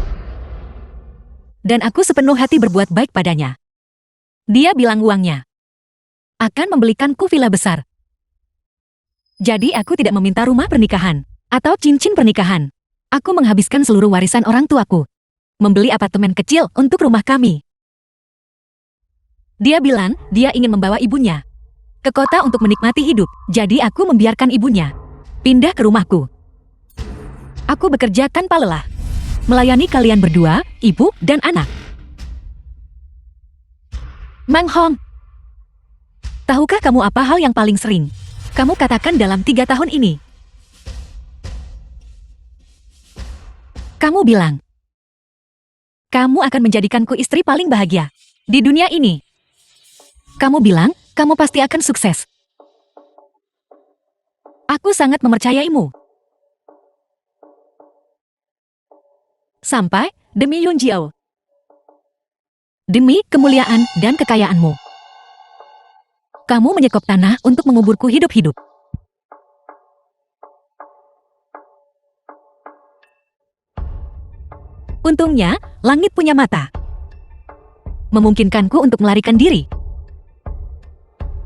Dan aku sepenuh hati berbuat baik padanya. Dia bilang uangnya akan membelikanku villa besar. Jadi aku tidak meminta rumah pernikahan atau cincin pernikahan. Aku menghabiskan seluruh warisan orang tuaku. Membeli apartemen kecil untuk rumah kami. Dia bilang dia ingin membawa ibunya ke kota untuk menikmati hidup. Jadi aku membiarkan ibunya pindah ke rumahku. Aku bekerja tanpa lelah. Melayani kalian berdua, ibu dan anak. Meng Hong, tahukah kamu apa hal yang paling sering kamu katakan dalam 3 tahun ini? Kamu bilang, kamu akan menjadikanku istri paling bahagia di dunia ini. Kamu bilang, kamu pasti akan sukses. Aku sangat mempercayaimu. Sampai demi Yun Jiao. Demi kemuliaan dan kekayaanmu. Kamu menyekop tanah untuk menguburku hidup-hidup. Untungnya, langit punya mata. Memungkinkanku untuk melarikan diri.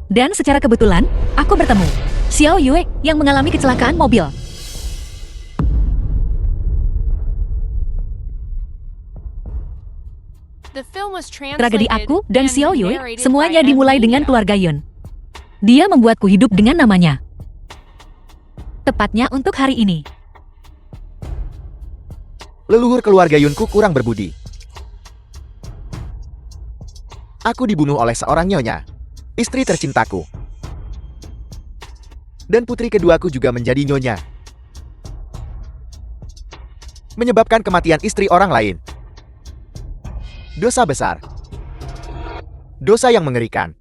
Dan secara kebetulan, aku bertemu Xiao Yue yang mengalami kecelakaan mobil. The film was Tragedi translated aku dan and Xiao Yue narrated semuanya by dimulai dengan Emilia. keluarga Yun. Dia membuatku hidup dengan namanya. Tepatnya untuk hari ini. Leluhur keluarga Yunku kurang berbudi. Aku dibunuh oleh seorang nyonya, istri tercintaku. Dan putri keduaku juga menjadi nyonya. Menyebabkan kematian istri orang lain. Dosa besar. Dosa yang mengerikan.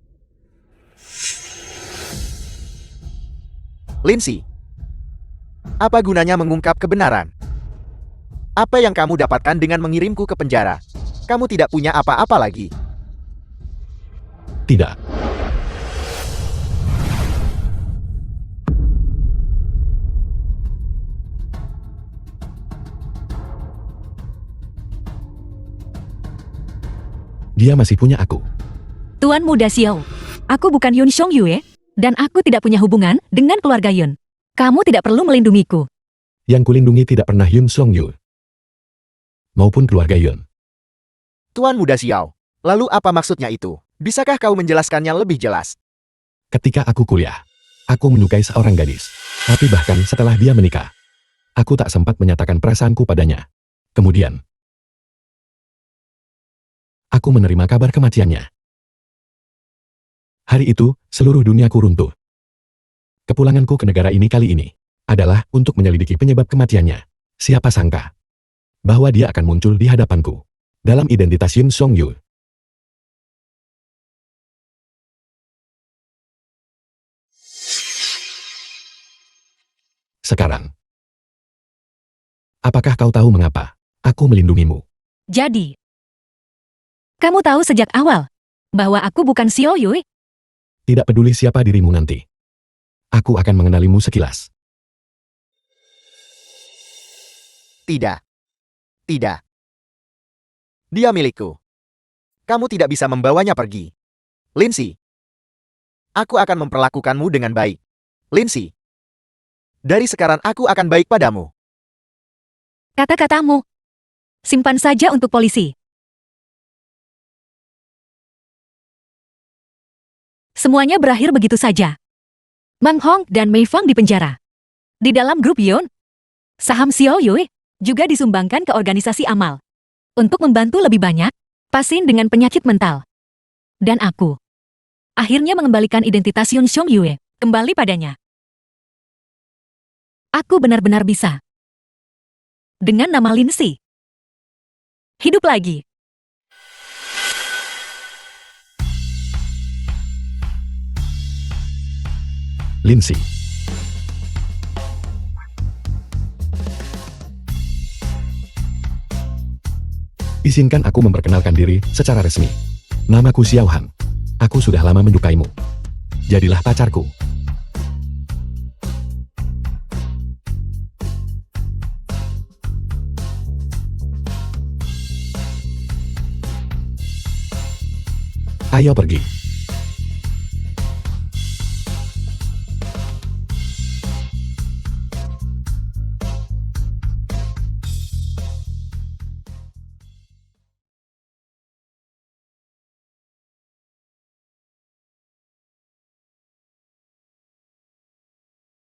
Lindsay, apa gunanya mengungkap kebenaran? Apa yang kamu dapatkan dengan mengirimku ke penjara? Kamu tidak punya apa-apa lagi. Tidak. Dia masih punya aku. Tuan Muda Xiao, aku bukan Yun Xiong Yue, dan aku tidak punya hubungan dengan keluarga Yun. Kamu tidak perlu melindungiku. Yang kulindungi tidak pernah Yun Song Yu maupun keluarga Yun. Tuan Muda Xiao, lalu apa maksudnya itu? Bisakah kau menjelaskannya lebih jelas? Ketika aku kuliah, aku menyukai seorang gadis. Tapi bahkan setelah dia menikah, aku tak sempat menyatakan perasaanku padanya. Kemudian, aku menerima kabar kematiannya. Hari itu, seluruh duniaku runtuh. Kepulanganku ke negara ini kali ini adalah untuk menyelidiki penyebab kematiannya. Siapa sangka bahwa dia akan muncul di hadapanku dalam identitas Yun Song-yu. Sekarang, apakah kau tahu mengapa aku melindungimu? Jadi, kamu tahu sejak awal bahwa aku bukan Xiao Yui? Tidak peduli siapa dirimu nanti. Aku akan mengenalimu sekilas. Tidak. Tidak. Dia milikku. Kamu tidak bisa membawanya pergi. Lindsay. Aku akan memperlakukanmu dengan baik. Lindsay. Dari sekarang aku akan baik padamu. Kata-katamu. Simpan saja untuk polisi. Semuanya berakhir begitu saja. Mang Hong dan Mei Fang dipenjara. Di dalam grup Yun, saham Xiao Yui juga disumbangkan ke organisasi amal. Untuk membantu lebih banyak pasien dengan penyakit mental. Dan aku akhirnya mengembalikan identitas Yun Song Yue kembali padanya. Aku benar-benar bisa. Dengan nama Lindsay. Hidup lagi. Lindsay. Izinkan aku memperkenalkan diri secara resmi. Namaku Xiao Han. Aku sudah lama menyukaimu. Jadilah pacarku. Ayo pergi.